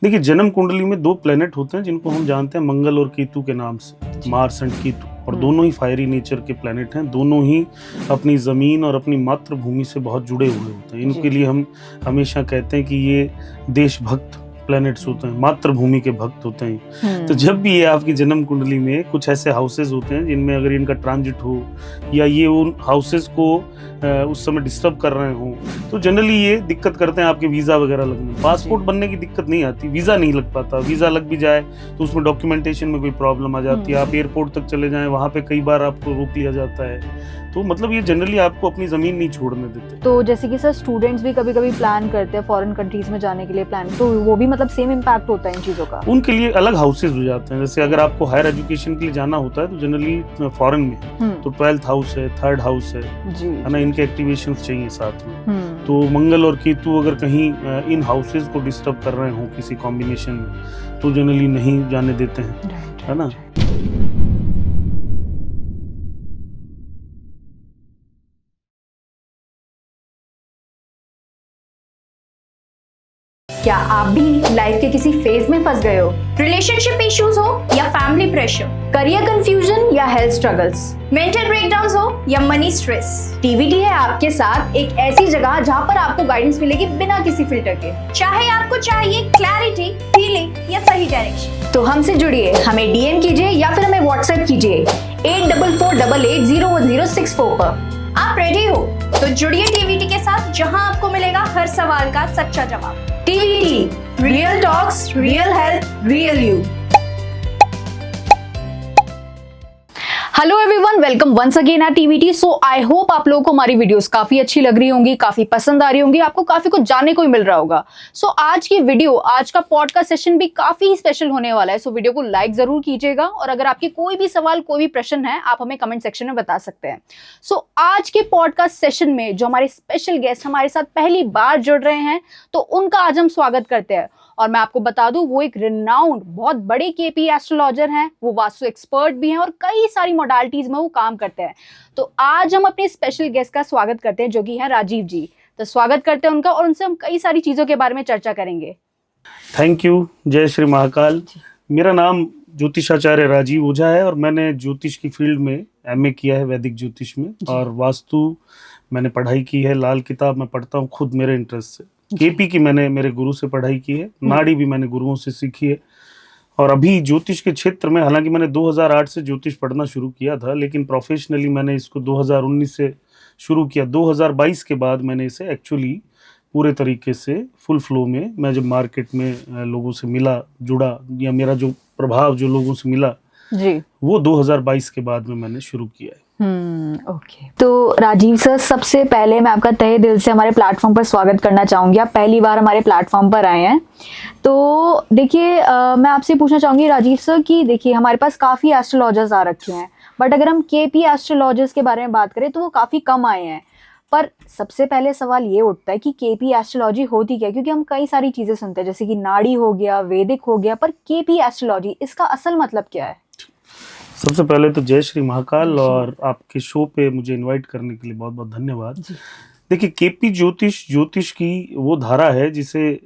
देखिए, जन्म कुंडली में 2 प्लैनेट होते हैं जिनको हम जानते हैं मंगल और केतु के नाम से, मार्स एंड केतु। और दोनों ही फायरी नेचर के प्लैनेट हैं। दोनों ही अपनी ज़मीन और अपनी मातृभूमि से बहुत जुड़े हुए होते हैं। इनके लिए हम हमेशा कहते हैं कि ये देशभक्त प्लैनेट्स होते हैं, मातृभूमि के भक्त होते हैं। तो जब भी ये आपकी जन्म कुंडली में कुछ ऐसे हाउसेज होते हैं जिनमें अगर इनका ट्रांजिट हो या ये उन हाउसेज को उस समय डिस्टर्ब कर रहे हो, तो जनरली ये दिक्कत करते हैं आपके वीज़ा वगैरह लगने। पासपोर्ट बनने की दिक्कत नहीं आती, वीज़ा नहीं लग पाता। वीज़ा लग भी जाए तो उसमें डॉक्यूमेंटेशन में कोई प्रॉब्लम आ जाती है। आप एयरपोर्ट तक चले जाएं, वहाँ पे कई बार आपको रोक लिया जाता है। तो मतलब ये जनरली आपको अपनी ज़मीन नहीं छोड़ने देते। तो जैसे कि सर स्टूडेंट्स भी कभी-कभी प्लान करते हैं फॉरेन कंट्रीज में जाने के लिए प्लान, तो वो भी मतलब सेम इम्पैक्ट होता है इन चीज़ों का? उनके लिए अलग हाउसेज हो जाते हैं। जैसे अगर आपको हायर एजुकेशन के लिए जाना होता है तो जनरली फॉरेन में तो 12th हाउस है, 3rd हाउस है ना, इनके एक्टिवेशंस चाहिए साथ में। तो मंगल और केतु अगर कहीं इन हाउसेज को डिस्टर्ब कर रहे हो किसी कॉम्बिनेशन में, तो जनरली नहीं जाने देते हैं, है ना। क्या आप भी लाइफ के किसी फेज में फंस गए हो? रिलेशनशिप इश्यूज हो या फैमिली प्रेशर, करियर कंफ्यूजन या हेल्थ स्ट्रगल्स, मेंटल ब्रेकडाउन्स हो या मनी स्ट्रेस, टीवीटी है आपके साथ एक ऐसी जगह जहां पर आपको गाइडेंस मिलेगी बिना किसी फिल्टर के। चाहे आपको चाहिए क्लैरिटी, हीलिंग या सही डायरेक्शन, तो हमसे जुड़िए, हमें डीएम कीजिए या फिर हमें व्हाट्सएप कीजिए 8448801064 पर। आप रेडी हो तो जुड़िए टीवीटी के साथ, जहां आपको मिलेगा हर सवाल का सच्चा जवाब। TVT, real talks, real health, real you. Hello everyone, welcome once again at TVT. So I hope आप लोगों को हमारी वीडियोस काफी अच्छी लग रही होंगी, काफी पसंद आ रही होंगी, आपको काफी कुछ जानने को भी मिल रहा होगा। सो आज की वीडियो, आज का पॉडकास्ट सेशन भी काफी स्पेशल होने वाला है। सो वीडियो को लाइक जरूर कीजिएगा और अगर आपके कोई भी सवाल, कोई भी प्रश्न है, आप हमें कमेंट सेक्शन में बता सकते हैं। सो आज के पॉडकास्ट सेशन में जो हमारे स्पेशल गेस्ट हमारे साथ पहली बार जुड़ रहे हैं, तो उनका आज हम स्वागत करते हैं। और मैं आपको बता दूं, वो एक रिनाउंड बहुत बड़े केपी एस्ट्रोलॉजर हैं, वो वास्तु एक्सपर्ट भी हैं और कई सारी मॉडलिटीज में वो काम करते हैं। तो आज हम अपने स्पेशल गेस्ट का स्वागत करते हैं, जो कि हैं राजीव जी। तो स्वागत करते हैं उनका और उनसे हम कई सारी चीजों के बारे में चर्चा करेंगे। Thank you. जय श्री महाकाल। मेरा नाम ज्योतिषाचार्य राजीव ओझा है और मैंने ज्योतिष की फील्ड में एमए किया है, वैदिक ज्योतिष में, और वास्तु मैंने पढ़ाई की है। लाल किताब मैं पढ़ता हूँ खुद मेरे इंटरेस्ट से। केपी की मैंने मेरे गुरु से पढ़ाई की है, नाड़ी भी मैंने गुरुओं से सीखी है। और अभी ज्योतिष के क्षेत्र में, हालांकि मैंने 2008 से ज्योतिष पढ़ना शुरू किया था, लेकिन प्रोफेशनली मैंने इसको 2019 से शुरू किया। 2022 के बाद मैंने इसे एक्चुअली पूरे तरीके से फुल फ्लो में, मैं जब मार्केट में लोगों से मिला, जुड़ा, या मेरा जो प्रभाव जो लोगों से मिला जी, वो 2022 के बाद में मैंने शुरू किया है। ओके। तो राजीव सर, सबसे पहले मैं आपका तहे दिल से हमारे प्लेटफॉर्म पर स्वागत करना चाहूंगी। आप पहली बार हमारे प्लेटफॉर्म पर आए हैं, तो देखिए मैं आपसे पूछना चाहूंगी राजीव सर कि देखिए हमारे पास काफ़ी एस्ट्रोलॉजर्स आ रखे हैं, बट अगर हम केपी एस्ट्रोलॉजर्स के बारे में बात करें तो वो काफ़ी कम आए हैं। पर सबसे पहले सवाल ये उठता है कि केपी एस्ट्रोलॉजी होती क्या है? क्योंकि हम कई सारी चीज़ें सुनते हैं, जैसे कि नाड़ी हो गया, वैदिक हो गया, पर केपी एस्ट्रोलॉजी, इसका असल मतलब क्या है? सबसे पहले तो जय श्री महाकाल, और आपके शो पे मुझे इनवाइट करने के लिए बहुत बहुत धन्यवाद। देखिए, केपी ज्योतिष की वो धारा है जिसे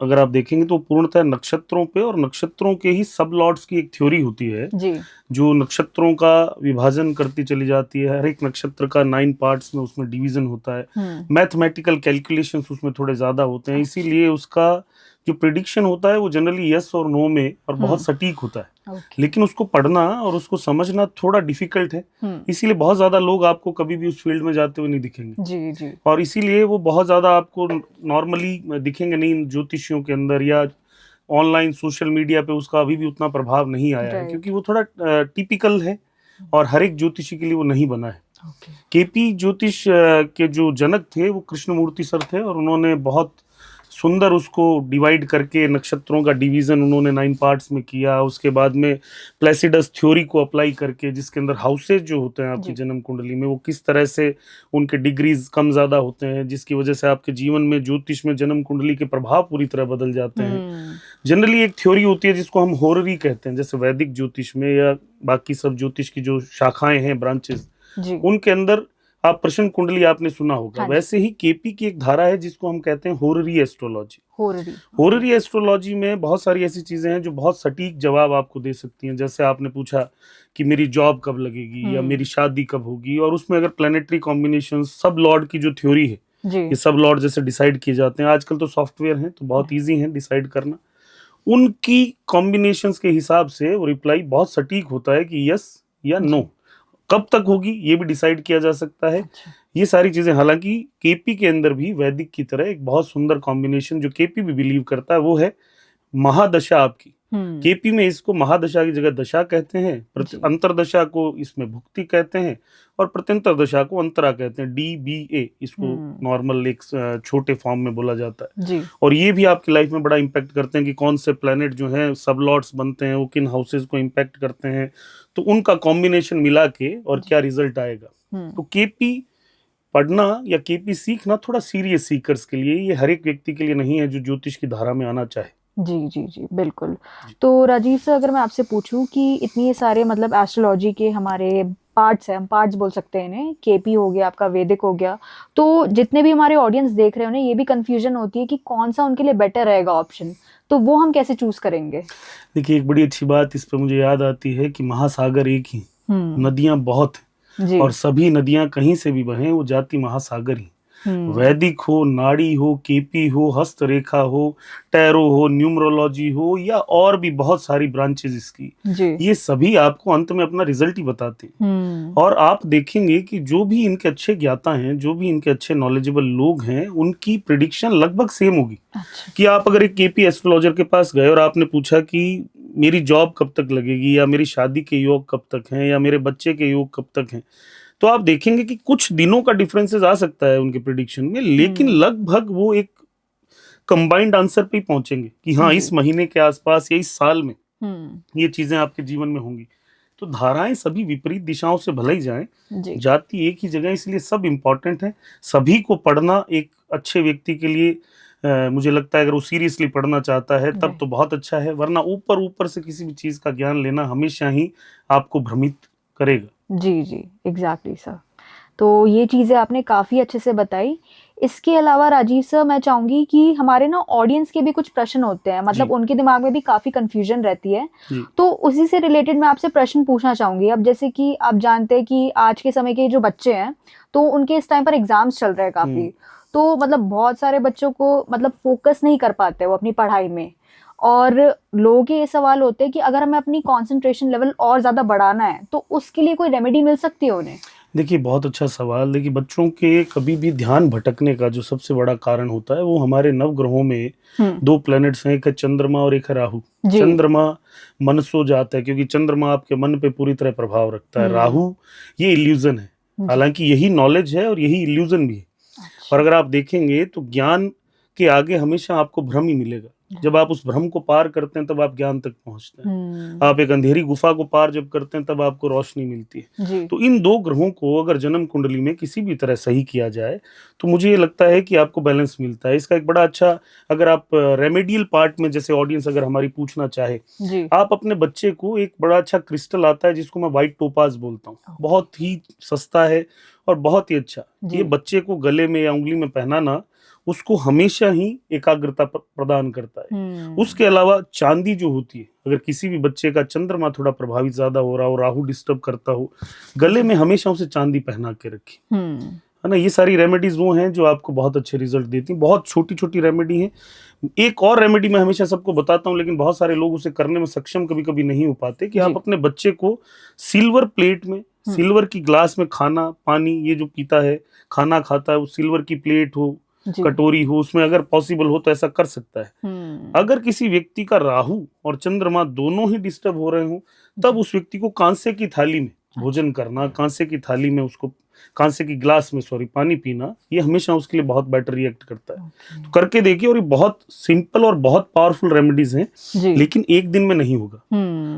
अगर आप देखेंगे तो पूर्णतः नक्षत्रों पे और नक्षत्रों के ही सब लॉर्ड्स की एक थ्योरी होती है जी, जो नक्षत्रों का विभाजन करती चली जाती है। हर एक नक्षत्र का 9 पार्ट्स में उसमें डिवीजन होता है। मैथमेटिकल कैलकुलेशंस उसमें थोड़े ज्यादा होते हैं, इसीलिए उसका जो प्रिडिक्शन होता है वो जनरली यस और नो में और बहुत सटीक होता है। लेकिन उसको पढ़ना और उसको समझना थोड़ा डिफिकल्ट है, इसीलिए बहुत ज्यादा लोग आपको कभी भी उस फील्ड में जाते हुए नहीं दिखेंगे जी जी। और इसीलिए वो बहुत ज्यादा आपको नॉर्मली दिखेंगे नहीं ज्योतिषियों के अंदर, या ऑनलाइन सोशल मीडिया पे उसका अभी भी उतना प्रभाव नहीं आया है, क्योंकि वो थोड़ा टिपिकल है और हर एक ज्योतिषी के लिए वो नहीं बना है। केपी ज्योतिष के जो जनक थे वो कृष्णमूर्ति सर थे, और उन्होंने बहुत सुंदर उसको डिवाइड करके नक्षत्रों का डिवीजन उन्होंने 9 पार्ट्स में किया। उसके बाद में प्लेसिडस थ्योरी को अप्लाई करके, जिसके अंदर हाउसेज जो होते हैं आपकी जन्म कुंडली में, वो किस तरह से उनके डिग्रीज कम ज्यादा होते हैं, जिसकी वजह से आपके जीवन में ज्योतिष में जन्म कुंडली के प्रभाव पूरी तरह बदल जाते हैं। जनरली एक थ्योरी होती है जिसको हम होररी कहते हैं, जैसे वैदिक ज्योतिष में या बाकी सब ज्योतिष की जो शाखाएं हैं, ब्रांचेस, उनके अंदर आप प्रश्न कुंडली आपने सुना होगा, हाँ जी। वैसे ही केपी की एक धारा है जिसको हम कहते हैं होररी एस्ट्रोलॉजी। होररी। होररी एस्ट्रोलॉजी में बहुत सारी ऐसी चीजें हैं जो बहुत सटीक जवाब आपको दे सकती हैं। जैसे आपने पूछा कि मेरी जॉब कब लगेगी या मेरी शादी कब होगी, और उसमें अगर प्लेनेटरी कॉम्बिनेशन, सब लॉर्ड की जो थ्योरी है, जी। ये सब लॉर्ड जैसे डिसाइड किए जाते हैं। आजकल तो सॉफ्टवेयर हैं तो बहुत इजी है डिसाइड करना। उनकी कॉम्बिनेशंस के हिसाब से वो रिप्लाई बहुत सटीक होता है कि यस या नो। कब तक होगी ये भी डिसाइड किया जा सकता है। अच्छा। ये सारी चीजें, हालांकि केपी के अंदर भी वैदिक की तरह एक बहुत सुंदर कॉम्बिनेशन जो केपी भी बिलीव करता है वो है महादशा आपकी। केपी में इसको महादशा की जगह दशा कहते हैं, जी। अंतरदशा को इसमें भुक्ति कहते हैं, और प्रत्यंतर दशा को अंतरा कहते हैं, DBA इसको नॉर्मल एक छोटे फॉर्म में बोला जाता है। जी। और ये भी आपकी लाइफ में बड़ा इम्पैक्ट करते हैं कि कौन से प्लैनेट जो हैं सब लॉर्ड्स बनते हैं, वो किन हाउसेज को इम्पैक्ट करते हैं, तो उनका कॉम्बिनेशन मिला के और क्या रिजल्ट आएगा। तो केपी पढ़ना या केपी सीखना थोड़ा सीरियस सीकर्स के लिए, ये हर एक व्यक्ति के लिए नहीं है जो ज्योतिष की धारा में आना चाहे। जी जी जी बिल्कुल। तो राजीव सर, अगर मैं आपसे पूछूं कि इतने सारे मतलब एस्ट्रोलॉजी के हमारे पार्ट्स हैं, हम पार्ट्स बोल सकते हैं इन्हें, केपी हो गया, आपका वैदिक हो गया, तो जितने भी हमारे ऑडियंस देख रहे हैं उन्हें ये भी कंफ्यूजन होती है कि कौन सा उनके लिए बेटर रहेगा ऑप्शन, तो वो हम कैसे चूज करेंगे? देखिए, एक बड़ी अच्छी बात इस पर मुझे याद आती है कि महासागर एक ही, नदियां बहुत हैं, और सभी नदियां कहीं से भी बहें वो जाती महासागर ही। वैदिक हो, नाड़ी हो, केपी हो, हस्तरेखा हो, टैरो हो, न्यूमरोलॉजी हो, या और भी बहुत सारी ब्रांचेस इसकी, ये सभी आपको अंत में अपना रिजल्ट ही बताते हैं। और आप देखेंगे कि जो भी इनके अच्छे ज्ञाता हैं, जो भी इनके अच्छे नॉलेजेबल लोग हैं, उनकी प्रिडिक्शन लगभग सेम होगी। अच्छा। कि आप अगर एक केपी एस्ट्रोलॉजर के पास गए और आपने पूछा कि मेरी जॉब कब तक लगेगी, या मेरी शादी के योग कब तक हैं, या मेरे बच्चे के योग कब तक हैं, तो आप देखेंगे कि कुछ दिनों का डिफरेंसेस आ सकता है उनके प्रिडिक्शन में, लेकिन लगभग वो एक कंबाइंड आंसर पे ही पहुंचेंगे कि हाँ इस महीने के आसपास या इस साल में ये चीजें आपके जीवन में होंगी। तो धाराएं सभी विपरीत दिशाओं से भले ही जाएं, जाती एक ही जगह, इसलिए सब इम्पोर्टेंट है। सभी को पढ़ना एक अच्छे व्यक्ति के लिए मुझे लगता है अगर वो सीरियसली पढ़ना चाहता है तब तो बहुत अच्छा है, वरना ऊपर ऊपर से किसी भी चीज का ज्ञान लेना हमेशा ही आपको भ्रमित करेगा। जी जी एग्जैक्टली सर। तो ये चीज़ें आपने काफ़ी अच्छे से बताई। इसके अलावा राजीव सर, मैं चाहूँगी कि हमारे ना ऑडियंस के भी कुछ प्रश्न होते हैं, मतलब उनके दिमाग में भी काफ़ी कन्फ्यूजन रहती है, तो उसी से रिलेटेड मैं आपसे प्रश्न पूछना चाहूँगी। अब जैसे कि आप जानते हैं कि आज के समय के जो बच्चे हैं तो उनके इस टाइम पर एग्जाम्स चल रहे हैं काफ़ी, तो मतलब बहुत सारे बच्चों को मतलब फोकस नहीं कर पाते वो अपनी पढ़ाई में, और लोगों के ये सवाल होते हैं कि अगर हमें अपनी कंसंट्रेशन लेवल और ज़्यादा बढ़ाना है तो उसके लिए कोई रेमेडी मिल सकती है उन्हें? देखिए, बहुत अच्छा सवाल। देखिए, बच्चों के कभी भी ध्यान भटकने का जो सबसे बड़ा कारण होता है वो हमारे नवग्रहों में दो प्लैनेट्स हैं, एक है चंद्रमा और एक है राहु। चंद्रमा मन सो जाता है क्योंकि चंद्रमा आपके मन पे पूरी तरह प्रभाव रखता है। राहु ये इल्यूजन है, हालांकि यही नॉलेज है और यही इल्यूजन भी है। और अगर आप देखेंगे तो ज्ञान के आगे हमेशा आपको भ्रम ही मिलेगा। जब आप उस भ्रम को पार करते हैं तब आप ज्ञान तक पहुंचते हैं। आप एक अंधेरी गुफा को पार जब करते हैं तब आपको रोशनी मिलती है। तो इन दो ग्रहों को अगर जन्म कुंडली में किसी भी तरह सही किया जाए तो मुझे ये लगता है कि आपको बैलेंस मिलता है। इसका एक बड़ा अच्छा, अगर आप रेमेडियल पार्ट में जैसे ऑडियंस अगर हमारी पूछना चाहे, आप अपने बच्चे को, एक बड़ा अच्छा क्रिस्टल आता है जिसको मैं व्हाइट टोपाज बोलता हूँ, बहुत ही सस्ता है और बहुत ही अच्छा। ये बच्चे को गले में या उंगली में पहनाना उसको हमेशा ही एकाग्रता प्रदान करता है। उसके अलावा चांदी जो होती है, अगर किसी भी बच्चे का चंद्रमा थोड़ा प्रभावित ज्यादा हो रहा हो, राहु डिस्टर्ब करता हो, गले में हमेशा उसे चांदी पहना के रखी, है ना। ये सारी रेमेडीज वो हैं जो आपको बहुत अच्छे रिजल्ट देती हैं। बहुत छोटी छोटी रेमेडी हैं। एक और रेमेडी मैं हमेशा सबको बताता हूँ, लेकिन बहुत सारे लोग उसे करने में सक्षम कभी कभी नहीं हो पाते, कि आप अपने बच्चे को सिल्वर प्लेट में, सिल्वर की ग्लास में खाना पानी ये जो पीता है, खाना खाता है, वो सिल्वर की प्लेट हो, कटोरी हो, उसमें अगर पॉसिबल हो तो ऐसा कर सकता है। अगर किसी व्यक्ति का राहु और चंद्रमा दोनों ही डिस्टर्ब हो रहे हो तब उस व्यक्ति को कांसे की थाली में भोजन करना, कांसे की थाली में उसको, कांसे की ग्लास में पानी पीना, ये हमेशा उसके लिए बहुत बेटर रिएक्ट करता है। तो करके देखिए, और ये बहुत सिंपल और बहुत पावरफुल रेमेडीज हैं, लेकिन एक दिन में नहीं होगा।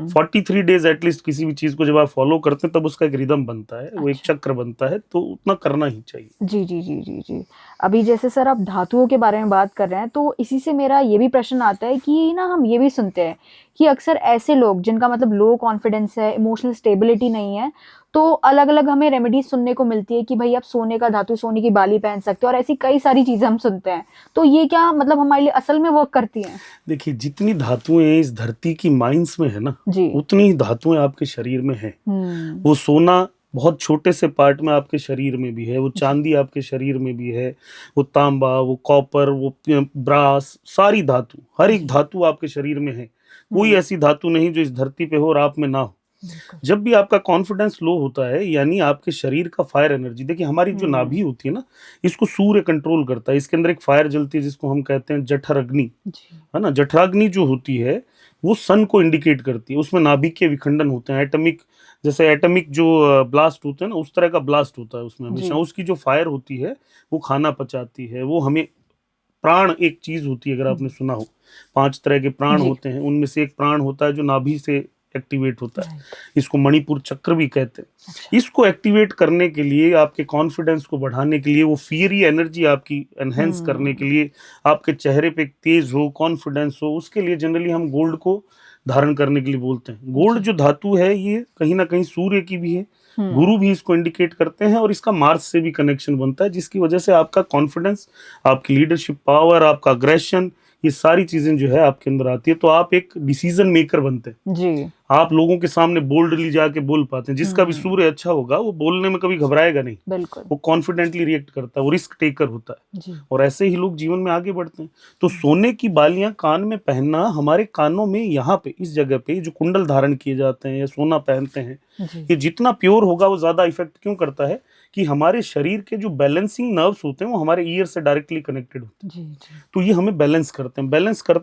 43 डेज एटलीस्ट किसी भी चीज को जब आप फॉलो करते हैं तब उसका एक रिदम बनता है, वो एक चक्र बनता है, तो उतना करना ही चाहिए। जी जी जी जी जी। अभी जैसे सर आप धातुओं के बारे में बात कर रहे हैं, तो इसी से मेरा ये भी प्रश्न आता है कि ना हम ये भी सुनते हैं कि अक्सर ऐसे लोग जिनका मतलब लो कॉन्फिडेंस है, इमोशनल स्टेबिलिटी नहीं है, तो अलग अलग हमें रेमेडी सुनने को मिलती है कि भाई आप सोने का धातु, सोने की बाली पहन सकते हो, और ऐसी कई सारी चीजें हम सुनते हैं। तो ये क्या मतलब हमारे लिए असल में वर्क करती हैं? देखिए, जितनी धातुएं इस धरती की माइंस में है ना, जी। उतनी ही धातुएं आपके शरीर में है। वो सोना बहुत छोटे से पार्ट में आपके शरीर में भी है, वो चांदी आपके शरीर में भी है, वो तांबा, वो कॉपर, वो ब्रास, सारी धातु, हर एक धातु आपके शरीर में है। कोई ऐसी धातु नहीं जो इस धरती पे हो और आप में ना हो। जब भी आपका कॉन्फिडेंस लो होता है, यानी आपके शरीर का फायर एनर्जी, देखिए हमारी जो नाभि होती है ना, इसको सूर्य कंट्रोल करता है। इसके अंदर एक फायर जलती है जिसको हम कहते हैं जठराग्नि, है ना। जठराग्नि जो होती है वो सन को इंडिकेट करती है। उसमें नाभिक के विखंडन होते हैं, एटॉमिक, जैसे एटॉमिक जो ब्लास्ट होते हैं ना, उस तरह का ब्लास्ट होता है उसमें हमेशा। उसकी जो फायर होती है वो खाना पचाती है, वो हमें प्राण एक चीज होती है, अगर आपने सुना हो 5 तरह के प्राण होते हैं, उनमें से एक प्राण होता है जो नाभि से एक्टिवेट होता है। इसको मणिपुर चक्र भी कहते हैं। इसको एक्टिवेट करने के लिए, आपके कॉन्फिडेंस को बढ़ाने के लिए, वो फियरी एनर्जी आपकी एनहेंस करने के लिए, आपके चेहरे पे तेज हो, कॉन्फिडेंस हो, उसके लिए जनरली हम गोल्ड को धारण करने के लिए बोलते हैं। गोल्ड जो धातु है ये कहीं ना कहीं सूर्य की भी है, गुरु भी इसको इंडिकेट करते हैं, और इसका मार्स से भी कनेक्शन बनता है, जिसकी वजह से आपका कॉन्फिडेंस, आपकी लीडरशिप पावर, आपका अग्रेशन, ये सारी चीजें जो है आपके अंदर आती है। तो आप एक डिसीजन मेकर बनते हैं जी। आप लोगों के सामने बोल्डली जाके बोल पाते हैं। जिसका भी सूर्य अच्छा होगा वो बोलने में कभी घबराएगा नहीं, बिल्कुल, वो कॉन्फिडेंटली रिएक्ट करता है, वो रिस्क टेकर होता है जी। और ऐसे ही लोग जीवन में आगे बढ़ते हैं। तो सोने की बालियां कान में पहनना, हमारे कानों में यहाँ पे इस जगह पे जो कुंडल धारण किए जाते हैं या सोना पहनते हैं, ये जितना प्योर होगा वो ज्यादा इफेक्ट क्यों करता है कि हमारे शरीर के जो बैलेंसिंग नर्व्स होते हैं वो हमारे ईयर से डायरेक्टली कनेक्टेड होते हैं जी। तो ये हमें बैलेंस करते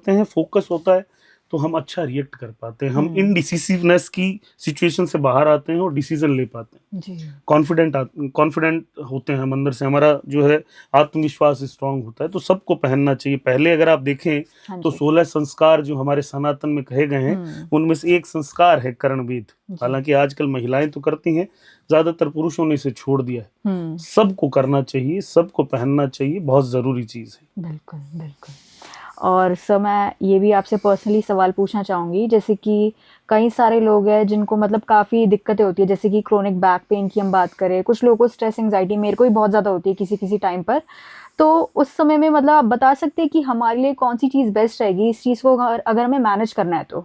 हैं, फोकस होता है, तो हम अच्छा रिएक्ट कर पाते हैं, हम इनडिसिसिवनेस की सिचुएशन से बाहर आते हैं और डिसीजन ले पाते हैं, कॉन्फिडेंट होते हैं हम अंदर से, हमारा जो है आत्मविश्वास स्ट्रांग होता है। तो सबको पहनना चाहिए। पहले अगर आप देखें तो 16 संस्कार जो हमारे सनातन में कहे गए हैं, उनमें से एक संस्कार है कर्णवेद। हालांकि आजकल महिलाएं तो करती हैं, ज्यादातर पुरुषों ने इसे छोड़ दिया है। सबको करना चाहिए, सबको पहनना चाहिए, बहुत जरूरी चीज है। बिल्कुल बिल्कुल। और सर मैं ये भी आपसे पर्सनली सवाल पूछना चाहूँगी, जैसे कि कई सारे लोग हैं जिनको मतलब काफ़ी दिक्कतें होती है, जैसे कि क्रोनिक बैक पेन की हम बात करें, कुछ लोगों को स्ट्रेस एंजाइटी, मेरे को भी बहुत ज़्यादा होती है किसी किसी टाइम पर। तो उस समय में मतलब आप बता सकते हैं कि हमारे लिए कौन सी चीज़ बेस्ट रहेगी इस चीज़ को अगर हमें मैनेज करना है तो?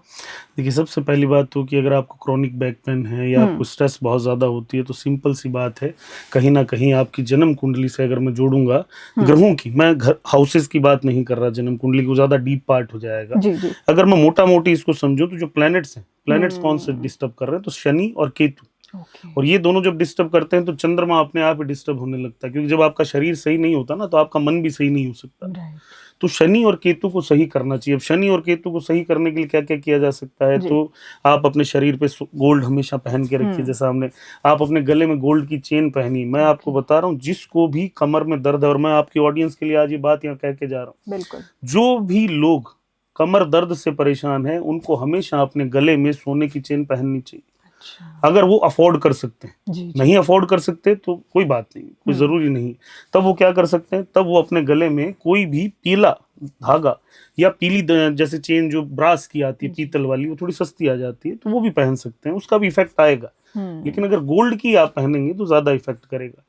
देखिए, सबसे पहली बात तो कि अगर आपको क्रोनिक बैक पेन है या आपको स्ट्रेस बहुत ज़्यादा होती है, तो सिंपल सी बात है, कहीं ना कहीं आपकी जन्म कुंडली से अगर मैं जोड़ूंगा ग्रहों की, मैं हाउसेस की बात नहीं कर रहा, जन्म कुंडली को ज़्यादा डीप पार्ट हो जाएगा जी। अगर मैं मोटा मोटी इसको समझूं तो जो प्लैनेट्स हैं, प्लैनेट्स कौन से डिस्टर्ब कर रहे हैं, तो शनि और केतु। और ये दोनों जब डिस्टर्ब करते हैं तो चंद्रमा अपने आप ही डिस्टर्ब होने लगता है, क्योंकि जब आपका शरीर सही नहीं होता ना, तो आपका मन भी सही नहीं हो सकता। तो शनि और केतु को सही करना चाहिए। अब शनि और केतु को सही करने के लिए क्या क्या किया जा सकता है, तो आप अपने शरीर पे गोल्ड हमेशा पहन के रखिए। जैसा हमने, आप अपने गले में गोल्ड की चेन पहनी। मैं आपको बता रहा हूँ, जिसको भी कमर में दर्द है, और मैं आपकी ऑडियंस के लिए आज ये बात यहाँ कह के जा रहा हूँ, जो भी लोग कमर दर्द से परेशान है, उनको हमेशा अपने गले में सोने की चेन पहननी चाहिए। अगर वो अफोर्ड कर सकते हैं, नहीं अफोर्ड कर सकते तो कोई बात नहीं, कोई जरूरी नहीं, तब वो क्या कर सकते हैं, तब वो अपने गले में कोई भी पीला धागा या पीली जैसे चेन जो ब्रास की आती है, पीतल वाली, वो थोड़ी सस्ती आ जाती है, तो वो भी पहन सकते हैं, उसका भी इफेक्ट आएगा। लेकिन अगर गोल्ड की आप पहनेंगे तो ज्यादा इफेक्ट करेगा।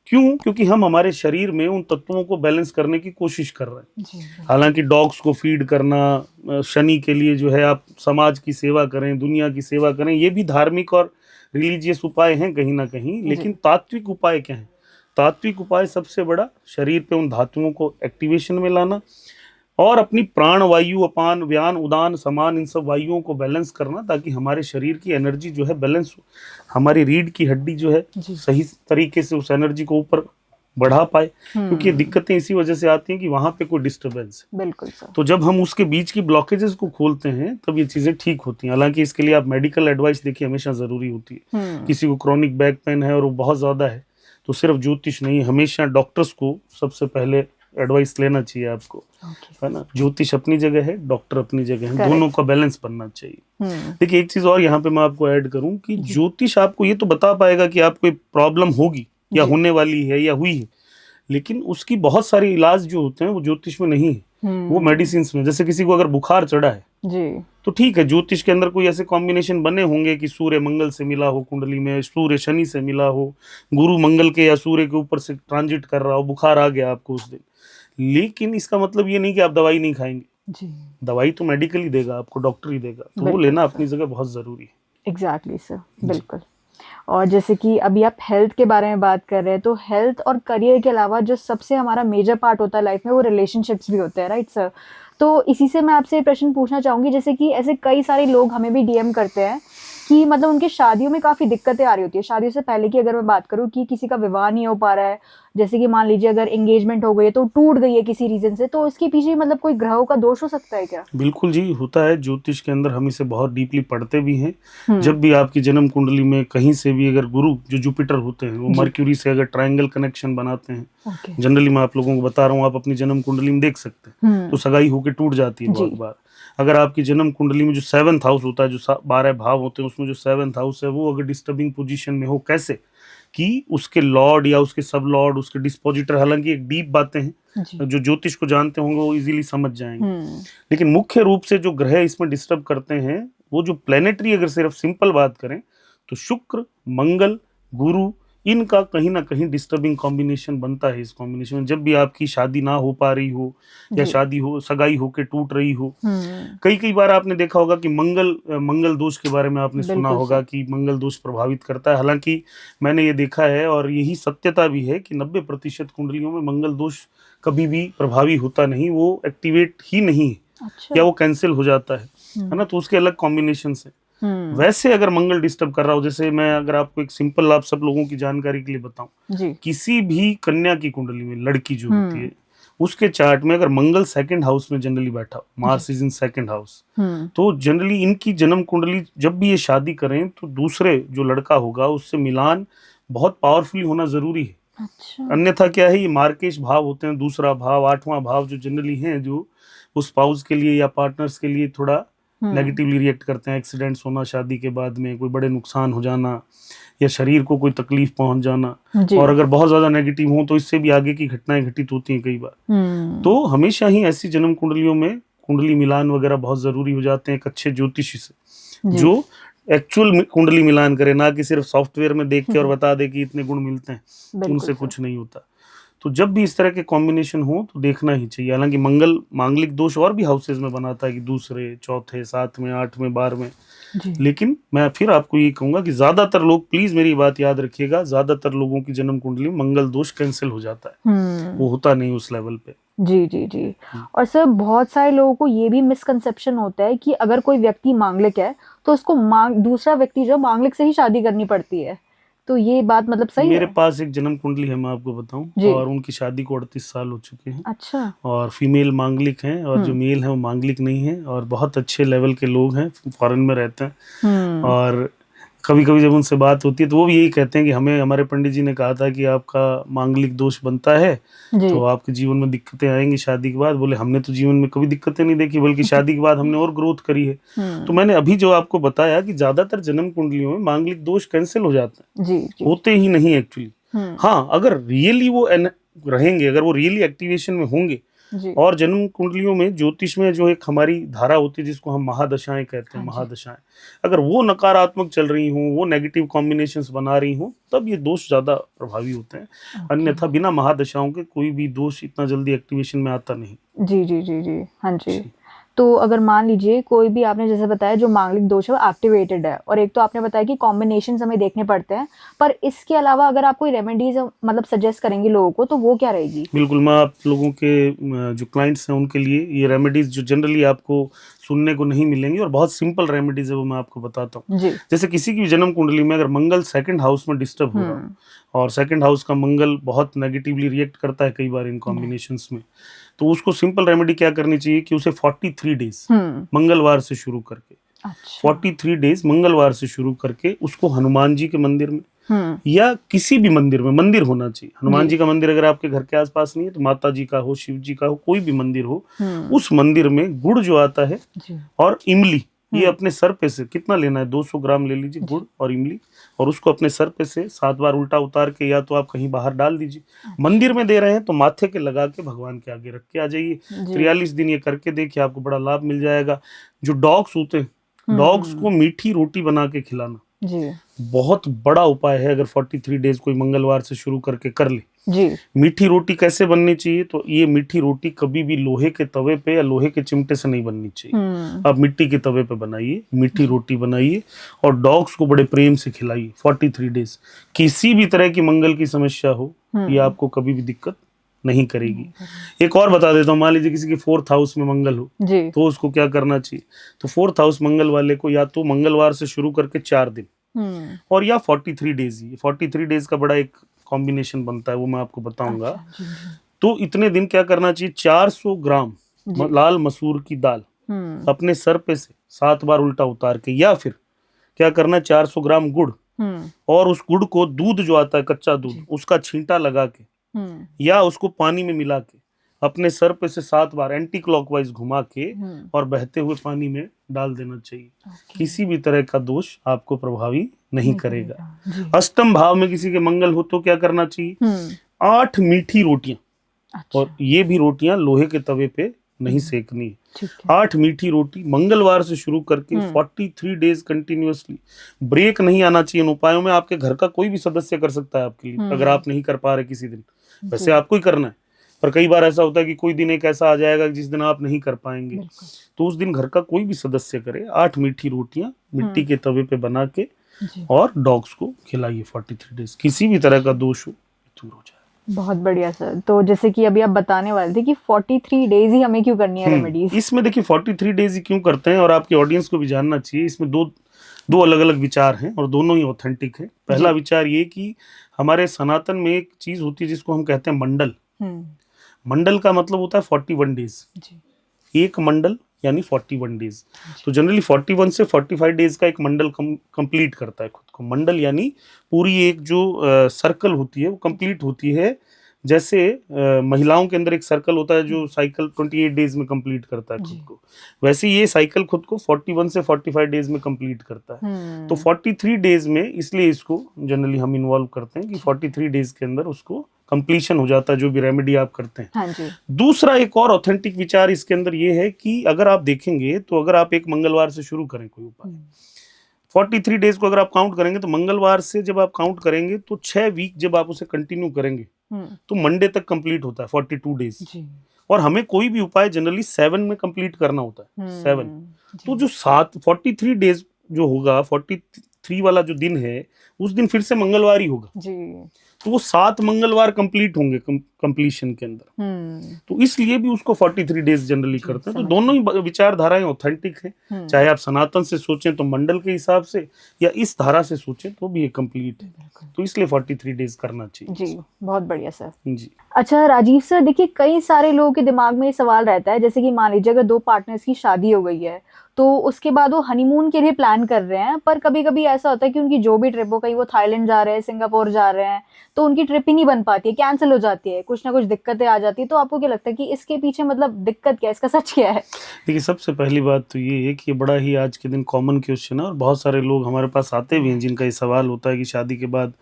क्यों? क्योंकि हम हमारे शरीर में उन तत्वों को बैलेंस करने की कोशिश कर रहे हैं। हालांकि डॉग्स को फीड करना, शनि के लिए जो है आप समाज की सेवा करें, दुनिया की सेवा करें, ये भी धार्मिक और रिलीजियस उपाय हैं कहीं ना कहीं। लेकिन तात्विक उपाय क्या है? तात्विक उपाय सबसे बड़ा, शरीर पे उन धातुओं को एक्टिवेशन में लाना और अपनी प्राण वायु, अपान, व्यान, उदान, समान, इन सब वायुओं को बैलेंस करना, ताकि हमारे शरीर की एनर्जी जो है बैलेंस हो, हमारी रीढ़ की हड्डी जो है सही तरीके से उस एनर्जी को ऊपर बढ़ा पाए। क्योंकि दिक्कतें इसी वजह से आती हैं कि वहां पे कोई डिस्टर्बेंस है। बिल्कुल सर। तो जब हम उसके बीच की ब्लॉकेजेस को खोलते हैं तब ये चीजें ठीक होती हैं। हालांकि इसके लिए आप मेडिकल एडवाइस देखिए हमेशा जरूरी होती है। किसी को क्रोनिक बैक पेन है और वो बहुत ज्यादा है, तो सिर्फ ज्योतिष नहीं, हमेशा डॉक्टर्स को सबसे पहले एडवाइस लेना चाहिए आपको, है ना। ज्योतिष अपनी जगह है, डॉक्टर अपनी जगह है, दोनों का बैलेंस बनना चाहिए। देखिए, एक चीज और यहाँ पे मैं आपको ऐड करूं कि ज्योतिष आपको ये तो बता पाएगा कि आपको प्रॉब्लम होगी या होने वाली है या हुई है, लेकिन उसकी बहुत सारे इलाज जो होते हैं वो ज्योतिष में नहीं है। वो मेडिसिन में, जैसे किसी को अगर बुखार चढ़ा है जी तो ठीक है, ज्योतिष के अंदर कोई ऐसे कॉम्बिनेशन बने होंगे कि सूर्य मंगल से मिला हो कुंडली में, सूर्य शनि से मिला हो, गुरु मंगल के या सूर्य के ऊपर से ट्रांजिट कर रहा हो, बुखार आ गया आपको उस दिन। लेकिन इसका मतलब ये नहीं कि आप दवाई नहीं खाएंगे, जी दवाई तो मेडिकल ही देगा आपको, डॉक्टर ही देगा, तो वो बिल्कुल लेना सर। अपनी जगह बहुत जरूरी है। एग्जैक्टली सर, बिल्कुल। और जैसे कि अभी आप हेल्थ के बारे में बात कर रहे हैं, तो हेल्थ और करियर के अलावा जो सबसे हमारा मेजर पार्ट होता है लाइफ में, वो रिलेशनशिप्स भी होते हैं, राइट सर? तो इसी से मैं आपसे प्रश्न पूछना चाहूंगी, जैसे कि ऐसे कई सारे लोग हमें भी डीएम करते हैं कि मतलब उनकी शादियों में काफ़ी दिक्कतें आ रही होती है, शादियों से पहले की अगर मैं बात करूँ कि किसी का विवाह नहीं हो पा रहा है, जैसे कि मान लीजिए अगर एंगेजमेंट हो गई है तो टूट गई है किसी रीजन से, तो इसके पीछे मतलब कोई ग्रहों का दोष हो सकता है क्या? बिल्कुल जी, होता है ज्योतिष के अंदर, हम इसे बहुत डीपली पढ़ते भी हैं। हम्म, जब भी आपकी जन्म कुंडली में कहीं से भी अगर गुरु जो जुपिटर होते हैं वो जी। मर्क्यूरी से अगर ट्रायंगल कनेक्शन बनाते हैं, ओके। जनरली मैं आप लोगों को बता रहा हूँ, आप अपनी जन्म कुंडली में देख सकते हैं, तो सगाई होकर टूट जाती है बहुत जी। बार। अगर आपकी जन्म कुंडली में जो 7th हाउस होता है, जो 12 भाव होते हैं, उसमें जो 7th हाउस है वो अगर डिस्टर्बिंग पोजीशन में हो, कैसे कि उसके लॉर्ड या उसके सब लॉर्ड, उसके डिस्पोजिटर, हालांकि एक डीप बातें हैं, जी। जो ज्योतिष को जानते होंगे वो इजीली समझ जाएंगे। हम्म, लेकिन मुख्य रूप से जो ग्रह इसमें डिस्टर्ब करते हैं, वो जो प्लेनेटरी, अगर सिर्फ सिंपल बात करें तो शुक्र, मंगल, गुरु, इनका कहीं ना कहीं डिस्टर्बिंग कॉम्बिनेशन बनता है। इस कॉम्बिनेशन में जब भी आपकी शादी ना हो पा रही हो या जी। शादी हो, सगाई होके टूट रही हो, हम्म, कई कई बार आपने देखा होगा कि मंगल दोष के बारे में आपने सुना बिल्कुल होगा सर। कि मंगल दोष प्रभावित करता है। हालांकि मैंने ये देखा है और यही सत्यता भी है कि 90% कुंडलियों में मंगल दोष कभी भी प्रभावी होता नहीं, वो एक्टिवेट ही नहीं है अच्छा। या वो कैंसिल हो जाता है ना, तो उसके अलग कॉम्बिनेशन है। वैसे अगर मंगल डिस्टर्ब कर रहा हो, जैसे मैं अगर आपको एक सिंपल, आप सब लोगों की जानकारी के लिए बताऊं, जी। किसी भी कन्या की कुंडली में लड़की जो होती है, उसके चार्ट में अगर मंगल 2nd हाउस में जनरली बैठा हो, Mars is in 2nd house, तो जनरली इनकी जन्म कुंडली जब भी ये शादी करें तो दूसरे जो लड़का होगा उससे मिलान बहुत पावरफुली होना जरूरी है। अच्छा। अन्यथा क्या है, ये मार्केश भाव होते हैं, दूसरा भाव, 8वां भाव, जो जनरली हैं जो उस स्पाउस के लिए या पार्टनर्स के लिए थोड़ा नेगेटिवली रिएक्ट करते हैं। एक्सीडेंट्स होना शादी के बाद में, कोई बड़े नुकसान हो जाना या शरीर को कोई तकलीफ पहुंच जाना, जी। और अगर बहुत ज्यादा नेगेटिव हो तो इससे भी आगे की घटनाएं घटित होती हैं कई बार। तो हमेशा ही ऐसी जन्म कुंडलियों में कुंडली मिलान वगैरह बहुत जरूरी हो जाते हैं एक अच्छे ज्योतिषी से, जी। जो एक्चुअल कुंडली मिलान करे, ना कि सिर्फ सॉफ्टवेयर में देख के और बता दे कि इतने गुण मिलते हैं, बिल्कुल उनसे सर। कुछ नहीं होता। तो जब भी इस तरह के कॉम्बिनेशन हो तो देखना ही चाहिए। हालांकि मंगल मांगलिक दोष और भी हाउसेज में बनाता है कि दूसरे, चौथे, 7वें, 8वें, 12वें, जी। लेकिन मैं फिर आपको ये कहूंगा कि ज्यादातर लोग, प्लीज मेरी बात याद रखिएगा, ज्यादातर लोगों की जन्म कुंडली में मंगल दोष कैंसिल हो जाता है, वो होता नहीं उस लेवल पे। जी जी जी। और सर बहुत सारे लोगों को ये भी मिसकंसेप्शन होता है कि अगर कोई व्यक्ति मांगलिक है तो उसको दूसरा व्यक्ति जो मांगलिक से ही शादी करनी पड़ती है, तो ये बात मतलब सही मेरे है? पास एक जन्म कुंडली है, मैं आपको बताऊं, जी। और उनकी शादी को 38 साल हो चुके हैं, अच्छा। और फीमेल मांगलिक हैं, और जो मेल है वो मांगलिक नहीं है, और बहुत अच्छे लेवल के लोग हैं, फॉरेन में रहते हैं। और कभी कभी जब उनसे बात होती है तो वो भी यही कहते हैं कि हमें हमारे पंडित जी ने कहा था कि आपका मांगलिक दोष बनता है जी। तो आपके जीवन में दिक्कतें आएंगी शादी के बाद। बोले हमने तो जीवन में कभी दिक्कतें नहीं देखी, बल्कि शादी के बाद हमने और ग्रोथ करी है। तो मैंने अभी जो आपको बताया कि ज्यादातर जन्म कुंडलियों में मांगलिक दोष कैंसिल हो जाते हैं, जी जी। होते ही नहीं एक्चुअली। हाँ, अगर रियली वो रहेंगे, अगर वो रियली एक्टिवेशन में होंगे, जी। और जन्म कुंडलियों में ज्योतिष में जो एक हमारी धारा होती है जिसको हम महादशाएं कहते हैं, हाँ जी। महादशाएं अगर वो नकारात्मक चल रही हों, वो नेगेटिव कॉम्बिनेशंस बना रही हों, तब ये दोष ज्यादा प्रभावी होते हैं। अन्यथा बिना महादशाओं के कोई भी दोष इतना जल्दी एक्टिवेशन में आता नहीं। जी जी जी जी। हाँ जी। तो अगर मान लीजिए कोई भी, आपने जैसे बताया जो मांगलिक दोष है वो एक्टिवेटेड है, और एक तो आपने बताया कि कॉम्बिनेशंस हमें देखने पड़ते हैं, पर इसके अलावा अगर आप कोई रेमेडीज मतलब सजेस्ट करेंगे लोगों को तो वो क्या रहेगी? बिल्कुल, मैं आप लोगों के जो क्लाइंट्स हैं उनके लिए ये रेमेडीज जो जनरली आपको सुनने को नहीं मिलेंगी, और बहुत सिंपल रेमेडीज है, वो मैं आपको बताता हूँ। जी। जैसे किसी की जन्म कुंडली में अगर मंगल 2nd हाउस में डिस्टर्ब हो रहा हो, और 2nd हाउस का मंगल बहुत नेगेटिवली रिएक्ट करता है कई बार इन कॉम्बिनेशंस में, तो उसको सिंपल रेमेडी क्या करनी चाहिए कि उसे 43 डेज मंगलवार से शुरू करके, अच्छा। 43 डेज मंगलवार से शुरू करके उसको हनुमान जी के मंदिर में या किसी भी मंदिर में, मंदिर होना चाहिए, हनुमान जी का मंदिर अगर आपके घर के आसपास नहीं है तो माता जी का हो, शिव जी का हो, कोई भी मंदिर हो, उस मंदिर में गुड़ जो आता है जी। और इमली ये अपने सर पे से कितना लेना है, 200 ग्राम ले लीजिए गुड़ और इमली, और उसको अपने सर पे से 7 बार उल्टा उतार के या तो आप कहीं बाहर डाल दीजिए। मंदिर में दे रहे हैं तो माथे के लगा के भगवान के आगे रख के आ जाइए। 43 दिन ये करके देखिए, आपको बड़ा लाभ मिल जाएगा। जो डॉग्स होते हैं, डॉग्स को मीठी रोटी बना के खिलाना जी बहुत बड़ा उपाय है। अगर 43 डेज कोई मंगलवार से शुरू करके कर ले। जी मीठी रोटी कैसे बननी चाहिए, तो ये मीठी रोटी कभी भी लोहे के तवे पे या लोहे के चिमटे से नहीं बननी चाहिए। आप मिट्टी के तवे पे बनाइए, मीठी रोटी बनाइए और डॉग्स को बड़े प्रेम से खिलाइए 43 डेज। किसी भी तरह की मंगल की समस्या हो, ये आपको कभी भी दिक्कत नहीं करेगी। एक और बता देता हूँ, मान लीजिए किसी के 4th हाउस में मंगल हो जी तो उसको क्या करना चाहिए। तो 4th हाउस मंगल वाले को या तो मंगलवार से शुरू करके 4 दिन और या 43 डेज, ही 43 डेज का बड़ा एक कॉम्बिनेशन बनता है, वो मैं आपको बताऊंगा। तो इतने दिन क्या करना चाहिए, 400 ग्राम लाल मसूर की दाल अपने सर पे से 7 बार उल्टा उतार के, या फिर क्या करना, 400 ग्राम गुड़ और उस गुड़ को दूध जो आता है कच्चा दूध, उसका छींटा लगा के या उसको पानी में मिला के अपने सर पे से 7 बार एंटी क्लॉकवाइज घुमा के और बहते हुए पानी में डाल देना चाहिए। किसी भी तरह का दोष आपको प्रभावी नहीं करेगा। अष्टम भाव में किसी के मंगल हो तो क्या करना चाहिए, 8 मीठी रोटियां, और ये भी रोटियां लोहे के तवे पे नहीं सेकनी है। 8 मीठी रोटी मंगलवार से शुरू करके 43 डेज कंटिन्यूअसली। ब्रेक नहीं आना चाहिए इन उपायों में। आपके घर का कोई भी सदस्य कर सकता है आपके लिए, अगर आप नहीं कर पा रहे किसी दिन, वैसे आपको ही करना है। पर कई बार ऐसा होता है कि कोई दिन एक ऐसा आ जाएगा जिस दिन आप नहीं कर पाएंगे, तो उस दिन घर का कोई भी सदस्य करे। 8 मीठी रोटियां मिट्टी के तवे पे बना के और डॉग्स को खिलाइए 43 डेज। किसी भी तरह का दोष हो दूर हो जाए। बहुत बढ़िया सर। तो जैसे कि अभी आप बताने वाले थे कि 43 डेज ही हमें क्यों करनी है रेमेडीज। इसमें देखिए 43 डेज ही क्यों करते हैं, और आपके ऑडियंस को भी जानना चाहिए। इसमें दो अलग अलग विचार हैं और दोनों ही ऑथेंटिक है। पहला विचार ये कि हमारे सनातन में एक चीज होती है जिसको हम कहते हैं मंडल। मंडल का मतलब होता है 41 डेज, एक मंडल यानी 41 डेज। तो जनरली 41 से 45 डेज का एक मंडल कंप्लीट करता है खुद को। मंडल यानी पूरी एक जो सर्कल होती है वो कंप्लीट होती है। जैसे महिलाओं के अंदर एक सर्कल होता है जो साइकिल 28 डेज में कंप्लीट करता है खुद को, वैसे ये साइकिल खुद को 41 से 45 डेज में कंप्लीट करता है। तो 43 डेज में इसलिए इसको जनरली हम इन्वॉल्व करते हैं कि 43 डेज के अंदर उसको कंप्लीशन हो जाता है जो भी रेमेडी आप करते हैं। हाँ जी। दूसरा एक और ऑथेंटिक विचार इसके अंदर ये है कि अगर आप देखेंगे तो अगर आप एक मंगलवार से शुरू करें कोई उपाय, 43 डेज को अगर आप काउंट करेंगे तो मंगलवार से जब आप काउंट करेंगे तो 6 वीक जब आप उसे कंटिन्यू करेंगे तो मंडे तक कंप्लीट होता है 42 डेज। और हमें कोई भी उपाय जनरली 7 में कंप्लीट करना होता है, 7। तो जो 43 डेज जो होगा, 43 वाला जो दिन है उस दिन फिर से मंगलवार ही होगा जी। तो वो 7 मंगलवार कंप्लीट होंगे कंप्लीशन के अंदर। तो इसलिए भी उसको 43 डेज जनरली करते हैं। तो दोनों ही विचारधाराएं ऑथेंटिक हैं। चाहे आप सनातन से सोचें तो मंडल के हिसाब से, या इस धारा से सोचें तो भी ये कंप्लीट है। तो इसलिए 43 डेज करना चाहिए जी। बहुत बढ़िया सर जी। अच्छा राजीव सर, देखिए कई सारे लोगों के दिमाग में ये सवाल रहता है, जैसे कि मान लीजिए अगर 2 पार्टनर्स की शादी हो गई है तो उसके बाद वो हनीमून के लिए प्लान कर रहे हैं, पर कभी कभी ऐसा होता है कि उनकी जो भी ट्रिप हो, कहीं वो थाईलैंड जा रहे हैं, सिंगापुर जा रहे हैं, तो उनकी ट्रिप ही नहीं बन पाती है, कैंसिल हो जाती है, कुछ ना कुछ दिक्कतें आ जाती है। तो आपको क्या लगता है कि इसके पीछे मतलब दिक्कत क्या है, इसका सच क्या है? देखिए सबसे पहली बात तो ये है कि ये बड़ा ही आज के दिन कॉमन क्वेश्चन है और बहुत सारे लोग हमारे पास आते भी हैं जिनका ये सवाल होता है कि शादी के बाद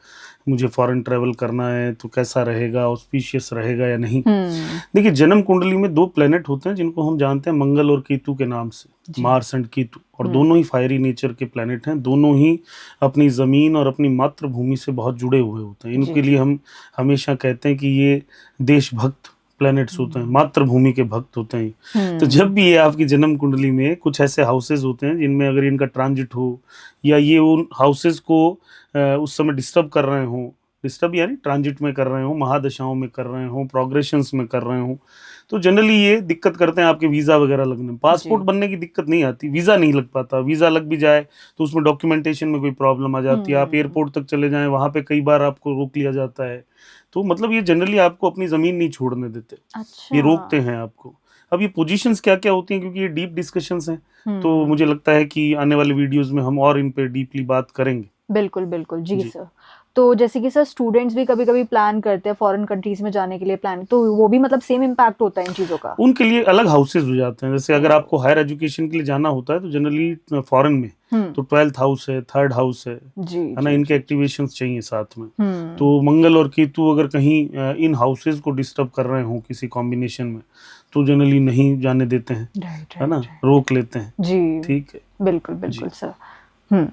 मुझे फॉरेन ट्रैवल करना है तो कैसा रहेगा, ऑस्पिशियस रहेगा या नहीं। देखिए जन्म कुंडली में 2 प्लेनेट होते हैं जिनको हम जानते हैं मंगल और केतु के नाम से, मार्स एंड केतु, और दोनों ही फायरी नेचर के प्लेनेट हैं। दोनों ही अपनी जमीन और अपनी मातृभूमि से बहुत जुड़े हुए होते हैं। इनके लिए हम हमेशा कहते हैं कि ये देशभक्त प्लैनेट्स होते हैं, मातृभूमि के भक्त होते हैं। तो जब भी ये आपकी जन्म कुंडली में कुछ ऐसे हाउसेज होते हैं जिनमें अगर इनका ट्रांजिट हो या ये उन हाउसेज को उस समय डिस्टर्ब कर रहे हो, डिस्टर्ब यानी ट्रांजिट में कर रहे हो, महादशाओं में कर रहे हो, प्रोग्रेशंस में कर रहे हो, तो जनरली ये दिक्कत करते हैं आपके वीज़ा वगैरह लगने में। पासपोर्ट बनने की दिक्कत नहीं आती, वीज़ा नहीं लग पाता। वीज़ा लग भी जाए तो उसमें डॉक्यूमेंटेशन में कोई प्रॉब्लम आ जाती है। आप एयरपोर्ट तक चले जाएं, वहाँ पे कई बार आपको रोक लिया जाता है। तो मतलब ये जनरली आपको अपनी ज़मीन नहीं छोड़ने देते। अच्छा। ये रोकते हैं आपको। अब ये पोजीशंस क्या क्या होती हैं, क्योंकि ये डीप डिस्कशंस हैं, तो मुझे लगता है कि आने वाले वीडियोज़ में हम और इन पे डीपली बात करेंगे। बिल्कुल बिल्कुल जी सर। तो जैसे कि सर स्टूडेंट्स भी कभी कभी प्लान करते हैं फॉरेन कंट्रीज में जाने के लिए प्लान, तो वो भी मतलब सेम इम्पैक्ट होता है इन चीजों का? उनके लिए अलग हाउसेज हो जाते हैं। जैसे अगर आपको हायर एजुकेशन के लिए जाना होता है तो जनरली फॉरेन में तो 12th हाउस है, 3rd हाउस है ना, इनके एक्टिवेशंस चाहिए साथ में। तो मंगल और केतु अगर कहीं इन हाउसेज को डिस्टर्ब कर रहे हो किसी कॉम्बिनेशन में तो जनरली नहीं जाने देते हैं, है ना, रोक लेते हैं जी। ठीक है, बिल्कुल बिल्कुल सर।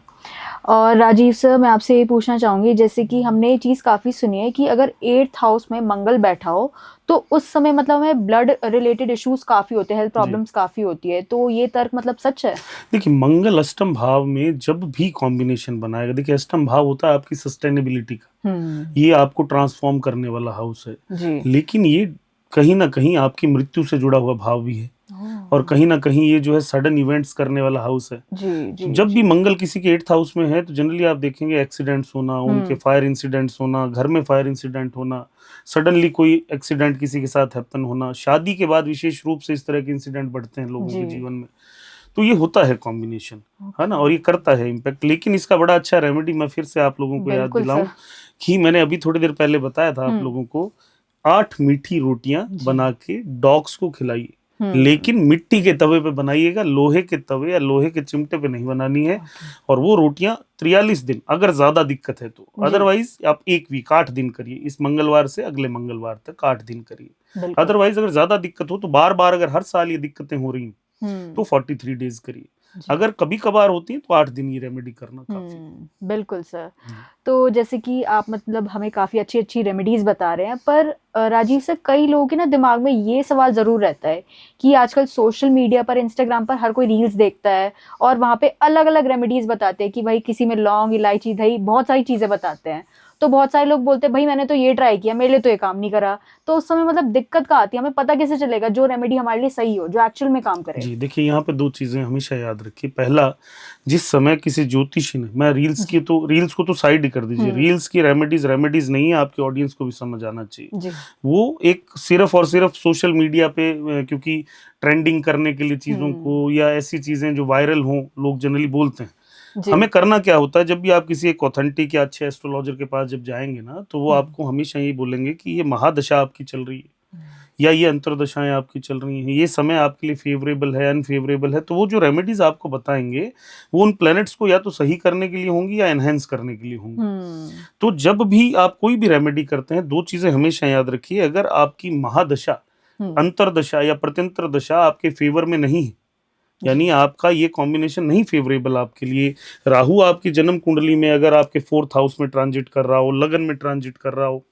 और राजीव सर, मैं आपसे ये पूछना चाहूंगी, जैसे कि हमने ये चीज काफी सुनी है कि अगर 8th हाउस में मंगल बैठा हो तो उस समय मतलब हमें ब्लड रिलेटेड इश्यूज काफी होते हैं, हेल्थ प्रॉब्लम्स काफी होती है, तो ये तर्क मतलब सच है? देखिए मंगल अष्टम भाव में जब भी कॉम्बिनेशन बनाएगा, देखिए अष्टम भाव होता है आपकी सस्टेनेबिलिटी का, ये आपको ट्रांसफॉर्म करने वाला हाउस है जी। लेकिन ये कहीं ना कहीं आपकी मृत्यु से जुड़ा हुआ भाव भी है और कहीं ना कहीं ये जो है सडन इवेंट्स करने वाला हाउस है। जी, जब भी मंगल किसी के 8th हाउस में है तो जनरली आप देखेंगे एक्सीडेंट्स होना, उनके फायर इंसिडेंट्स होना, घर में फायर इंसिडेंट होना, सडनली कोई एक्सीडेंट किसी के साथ हैपन होना, शादी के बाद विशेष रूप से इस तरह के इंसिडेंट बढ़ते हैं लोगों के जीवन में। तो ये होता है कॉम्बिनेशन, है ना, और ये करता है इम्पैक्ट। लेकिन इसका बड़ा अच्छा रेमेडी मैं फिर से आप लोगों को याद दिलाऊं कि मैंने अभी थोड़ी देर पहले बताया था आप लोगों को, 8 मीठी रोटियां बना के डॉग्स को खिलाइए, लेकिन मिट्टी के तवे पे बनाइएगा, लोहे के तवे या लोहे के चिमटे पे नहीं बनानी है। और वो रोटियां 43 दिन अगर ज्यादा दिक्कत है तो, अदरवाइज आप 1 वीक 8 दिन करिए, इस मंगलवार से अगले मंगलवार तक 8 दिन करिए। अदरवाइज अगर ज्यादा दिक्कत हो तो बार बार अगर हर साल ये दिक्कतें हो रही तो 43 डेज करिए। अगर कभी कभार होती है तो 8 दिन ये रेमेडी करना काफी। बिल्कुल सर। तो जैसे कि आप मतलब हमें काफी अच्छी अच्छी रेमेडीज बता रहे हैं, पर राजीव सर कई लोगों के ना दिमाग में ये सवाल जरूर रहता है कि आजकल सोशल मीडिया पर, इंस्टाग्राम पर हर कोई रील्स देखता है और वहां पे अलग अलग रेमेडीज बताते हैं कि भाई किसी में लौंग, इलायची, दही, बहुत सारी चीजें बताते हैं। तो बहुत सारे लोग बोलते हैं भाई मैंने तो ये ट्राई किया, मेरे लिए तो ये काम नहीं करा। तो उस समय मतलब दिक्कत का आती है, हमें पता कैसे चलेगा जो रेमेडी हमारे लिए सही हो, जो एक्चुअल में काम करे? जी देखिए, यहाँ पे 2 चीजें हमेशा याद रखिए। पहला, जिस समय किसी ज्योतिषी ने, मैं रील्स को तो साइड ही कर दीजिए, रील्स की रेमेडीज नहीं है, आपके ऑडियंस को भी समझ आना चाहिए। वो एक सिर्फ और सिर्फ सोशल मीडिया पे क्योंकि ट्रेंडिंग करने के लिए चीजों को, या ऐसी चीजें जो वायरल हों, लोग जनरली बोलते हैं। हमें करना क्या होता है, जब भी आप किसी एक ऑथेंटिक या अच्छे एस्ट्रोलॉजर के पास जब जाएंगे ना, तो वो आपको हमेशा ये बोलेंगे कि ये महादशा आपकी चल रही है या ये अंतरदशाएं आपकी चल रही हैं, ये समय आपके लिए फेवरेबल है, अनफेवरेबल है। तो वो जो रेमेडीज आपको बताएंगे वो उन प्लैनेट्स को या तो सही करने के लिए होंगी या एनहेंस करने के लिए होंगी। तो जब भी आप कोई भी रेमेडी करते हैं, 2 चीजें हमेशा याद रखिए। अगर आपकी महादशा, अंतरदशा या प्रत्यंतर दशा आपके फेवर में नहीं है, यानी आपका ये कॉम्बिनेशन नहीं फेवरेबल आपके लिए, राहु आपकी जन्म कुंडली में अगर आपके 4th हाउस में ट्रांजिट कर रहा हो, लगन में ट्रांजिट कर रहा हो,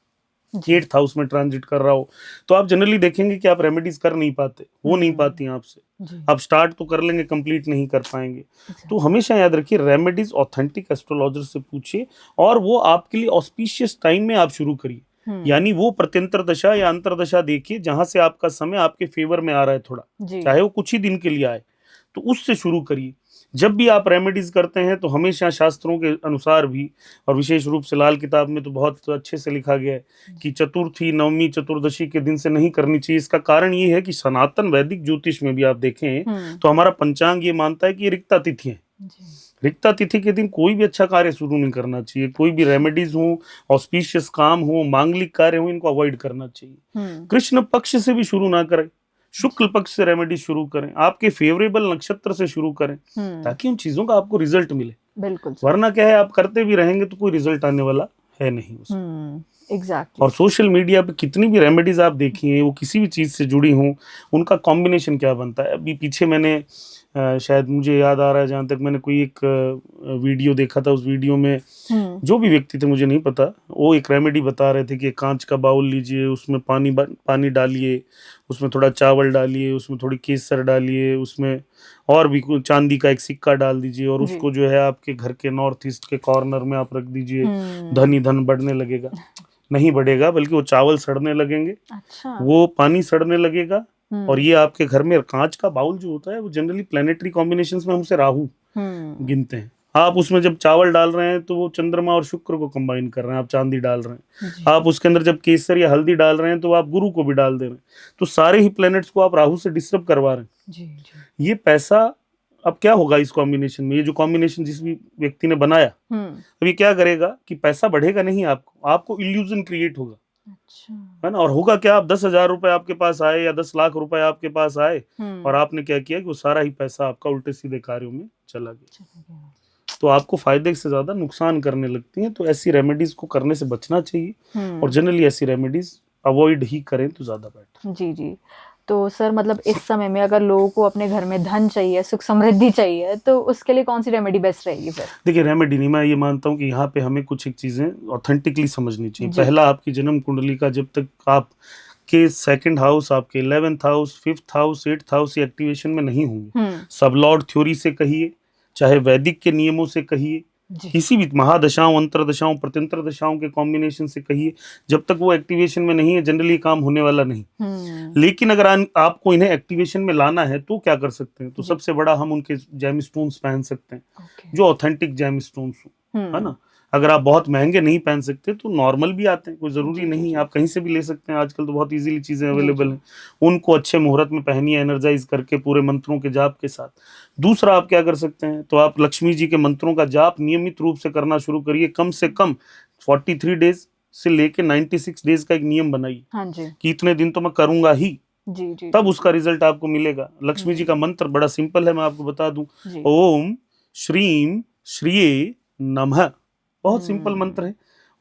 8th हाउस में ट्रांजिट कर रहा हो, तो आप जनरली देखेंगे कि आप रेमेडीज कर नहीं पाते, हो नहीं पाती आपसे। आप स्टार्ट तो कर लेंगे, कंप्लीट नहीं कर पाएंगे। तो हमेशा याद रखिए, रेमेडीज ऑथेंटिक एस्ट्रोलॉजर से पूछिए और वो आपके लिए ऑस्पिशियस टाइम में आप शुरू करिए। यानी वो प्रत्यंतर दशा या अंतरदशा देखिए जहां से आपका समय आपके फेवर में आ रहा है थोड़ा, चाहे वो कुछ ही दिन के लिए आए, तो उससे शुरू करिए। जब भी आप रेमेडीज करते हैं तो हमेशा शास्त्रों के अनुसार भी, और विशेष रूप से लाल किताब में तो बहुत अच्छे से लिखा गया है कि चतुर्थी, नवमी, चतुर्दशी के दिन से नहीं करनी चाहिए। इसका कारण ये है कि सनातन वैदिक ज्योतिष में भी आप देखें तो हमारा पंचांग ये मानता है कि ये रिक्ता तिथि है। रिक्ता तिथि के दिन कोई भी अच्छा कार्य शुरू नहीं करना चाहिए। कोई भी रेमेडीज हो, ऑस्पिशियस काम हो, मांगलिक कार्य हो, इनको अवॉइड करना चाहिए। कृष्ण पक्ष से भी शुरू ना करें, शुक्ल पक्ष से रेमेडी शुरू करें, आपके फेवरेबल नक्षत्र से शुरू करें, ताकि उन चीजों का आपको रिजल्ट मिले। बिल्कुल। वरना क्या है, आप करते भी रहेंगे तो कोई रिजल्ट आने वाला है नहीं उसमें। एग्जैक्टली। और सोशल मीडिया पे कितनी भी रेमेडीज आप देखिए, वो किसी भी चीज से जुड़ी हों, उनका कॉम्बिनेशन क्या बनता है। अभी पीछे मैंने शायद मुझे याद आ रहा है, जहाँ तक मैंने कोई एक वीडियो देखा था, उस वीडियो में जो भी व्यक्ति थे मुझे नहीं पता, वो एक रेमेडी बता रहे थे कि कांच का बाउल लीजिए, उसमें पानी डालिए, उसमें थोड़ा चावल डालिए, उसमें थोड़ी केसर डालिए, उसमें और भी चांदी का एक सिक्का डाल दीजिए और उसको जो है आपके घर के नॉर्थ ईस्ट के कॉर्नर में आप रख दीजिए। धन ही धन बढ़ने लगेगा। नहीं बढ़ेगा, बल्कि वो चावल सड़ने लगेंगे। अच्छा। वो पानी सड़ने लगेगा। और ये आपके घर में कांच का बाउल जो होता है, वो जनरली प्लेनेटरी कॉम्बिनेशंस में हमसे राहु गिनते हैं। आप उसमें जब चावल डाल रहे हैं तो वो चंद्रमा और शुक्र को कंबाइन कर रहे हैं, आप चांदी डाल रहे हैं। आप उसके अंदर जब केसर या हल्दी डाल रहे हैं तो आप गुरु को भी डाल दे रहे हैं। तो सारे ही प्लैनेट्स को आप राहु से डिस्टर्ब करवा रहे हैं। ये पैसा अब क्या होगा इस कॉम्बिनेशन में, ये जो कॉम्बिनेशन जिस भी व्यक्ति ने बनाया, अब ये क्या करेगा कि पैसा बढ़ेगा नहीं, आपको इल्यूजन क्रिएट होगा, अच्छा। है ना। और होगा क्या, आप 10,000 रुपए आपके पास आए या 10 लाख रुपए आपके पास आए, और आपने क्या किया कि वो सारा ही पैसा आपका उल्टे सीधे कार्यों में चला गया, तो आपको फायदे से ज्यादा नुकसान करने लगती हैं। तो ऐसी रेमेडीज को करने से बचना चाहिए, और जनरली ऐसी रेमेडीज अवॉइड ही करें तो ज्यादा बेटर। जी जी। तो सर मतलब इस समय में अगर लोगों को अपने घर में धन चाहिए, सुख समृद्धि चाहिए, तो उसके लिए कौन सी रेमेडी बेस्ट रहेगी फिर? देखिए, रेमेडी नहीं, मैं ये मानता हूँ कि यहाँ पे हमें कुछ एक चीजें ऑथेंटिकली समझनी चाहिए। पहला, आपकी जन्म कुंडली का जब तक आप के सेकंड हाउस, आपके 11th house, 5th house, 8th house activation में नहीं होंगे, सब लॉर्ड थ्योरी से कहिए, चाहे वैदिक के नियमों से कहिए, किसी भी महादशाओं, अंतरदशाओं, प्रत्यंतर दशाओं के कॉम्बिनेशन से कहिए, जब तक वो एक्टिवेशन में नहीं है जनरली काम होने वाला नहीं। लेकिन अगर आपको इन्हें एक्टिवेशन में लाना है तो क्या कर सकते हैं, तो सबसे बड़ा हम उनके जेमस्टोन्स पहन सकते हैं, जो ऑथेंटिक जेमस्टोन्स हो, है ना। अगर आप बहुत महंगे नहीं पहन सकते तो नॉर्मल भी आते हैं, कोई जरूरी नहीं, आप कहीं से भी ले सकते हैं, आजकल तो बहुत इजीली चीजें अवेलेबल हैं। उनको अच्छे मुहूर्त में पहनिए, एनर्जाइज करके पूरे मंत्रों के जाप के साथ। दूसरा, आप क्या कर सकते हैं, तो आप लक्ष्मी जी के मंत्रों का जाप नियमित रूप से करना शुरू करिए। कम से कम 43 डेज से लेके 96 डेज का एक नियम बनाइए, कि इतने दिन तो मैं करूंगा ही, तब उसका रिजल्ट आपको मिलेगा। लक्ष्मी जी का मंत्र बड़ा सिंपल है, मैं आपको बता दूं, ओम श्रीम श्रीये नमः, बहुत सिंपल मंत्र है,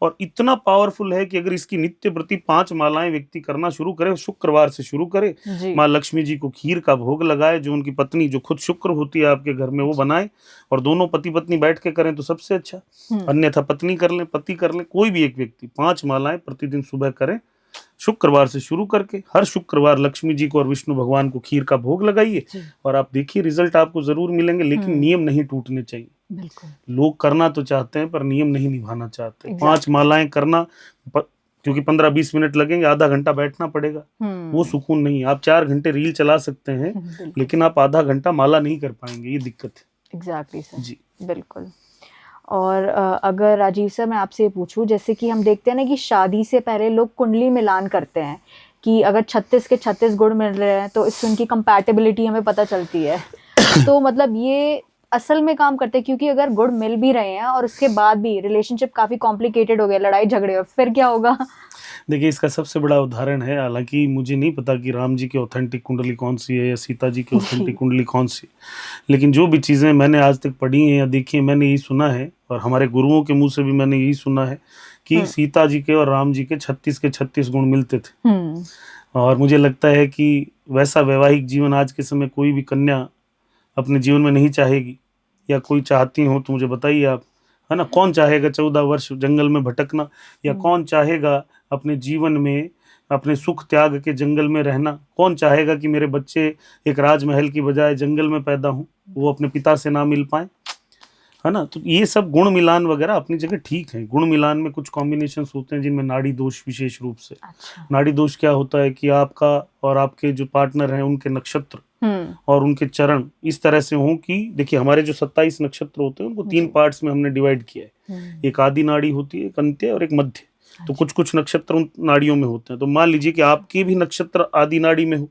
और इतना पावरफुल है कि अगर इसकी नित्य प्रति 5 मालाएं व्यक्ति करना शुरू करे, शुक्रवार से शुरू करे, माँ लक्ष्मी जी को खीर का भोग लगाए, जो उनकी पत्नी, जो खुद शुक्र होती है आपके घर में, वो बनाए, और दोनों पति पत्नी बैठ के करें तो सबसे अच्छा, अन्यथा पत्नी कर लें, पति कर लें, कोई भी एक व्यक्ति 5 मालाएं प्रतिदिन सुबह करें, शुक्रवार से शुरू करके हर शुक्रवार लक्ष्मी जी को और विष्णु भगवान को खीर का भोग लगाइए, और आप देखिए रिजल्ट आपको जरूर मिलेंगे। लेकिन नियम नहीं टूटने चाहिए। लोग करना तो चाहते हैं पर नियम नहीं निभाना चाहते। 5 मालाएं करना, क्योंकि 15-20 मिनट लगेंगे, आधा घंटा बैठना पड़ेगा, वो सुकून नहीं। आप 4 घंटे रील चला सकते हैं, लेकिन आप आधा घंटा माला नहीं कर पाएंगे, ये दिक्कत है। एग्जैक्टली सर जी, बिल्कुल। और अगर राजीव सर मैं आपसे पूछूं, जैसे कि हम देखते हैं ना कि शादी से पहले लोग कुंडली मिलान करते हैं, कि अगर 36 के 36 गुण मिल रहे हैं तो इससे उनकी कंपैटिबिलिटी हमें पता चलती है। तो मतलब ये असल में काम करते हैं, क्योंकि अगर गुण मिल भी रहे हैं और उसके बाद भी रिलेशनशिप काफी कॉम्प्लिकेटेड हो गया, लड़ाई झगड़े हो, फिर क्या होगा? देखिए, इसका सबसे बड़ा उदाहरण है, हालांकि मुझे नहीं पता कि राम जी की ऑथेंटिक कुंडली कौन सी है या सीता जी की ऑथेंटिक कुंडली कौन सी है, लेकिन जो भी चीज़ें मैंने आज तक पढ़ी हैं या देखी हैं, मैंने यही सुना है, और हमारे गुरुओं के मुंह से भी मैंने यही सुना है कि सीता जी के और राम जी के 36 के 36 गुण मिलते थे। और मुझे लगता है कि वैसा वैवाहिक जीवन आज के समय कोई भी कन्या अपने जीवन में नहीं चाहेगी, या कोई चाहती हो तो मुझे बताइए आप, है ना। कौन चाहेगा 14 वर्ष जंगल में भटकना, या कौन चाहेगा अपने जीवन में अपने सुख त्याग के जंगल में रहना? कौन चाहेगा कि मेरे बच्चे एक राजमहल की बजाय जंगल में पैदा हों, वो अपने पिता से ना मिल पाए, है ना। तो ये सब गुण मिलान वगैरह अपनी जगह ठीक है। गुण मिलान में कुछ कॉम्बिनेशंस होते हैं जिनमें नाड़ी दोष विशेष रूप से। नाड़ी दोष क्या होता है कि आपका और आपके जो पार्टनर हैं उनके नक्षत्र और उनके चरण इस तरह से हों कि, देखिए हमारे जो 27 नक्षत्र होते हैं उनको 3 पार्ट्स में हमने डिवाइड किया है। एक आदि नाड़ी होती है, एक अंत्य और एक मध्य। तो कुछ कुछ नक्षत्र उन नाड़ियों में होते हैं। तो मान लीजिए कि आपके भी नक्षत्र आदि नाड़ी में हो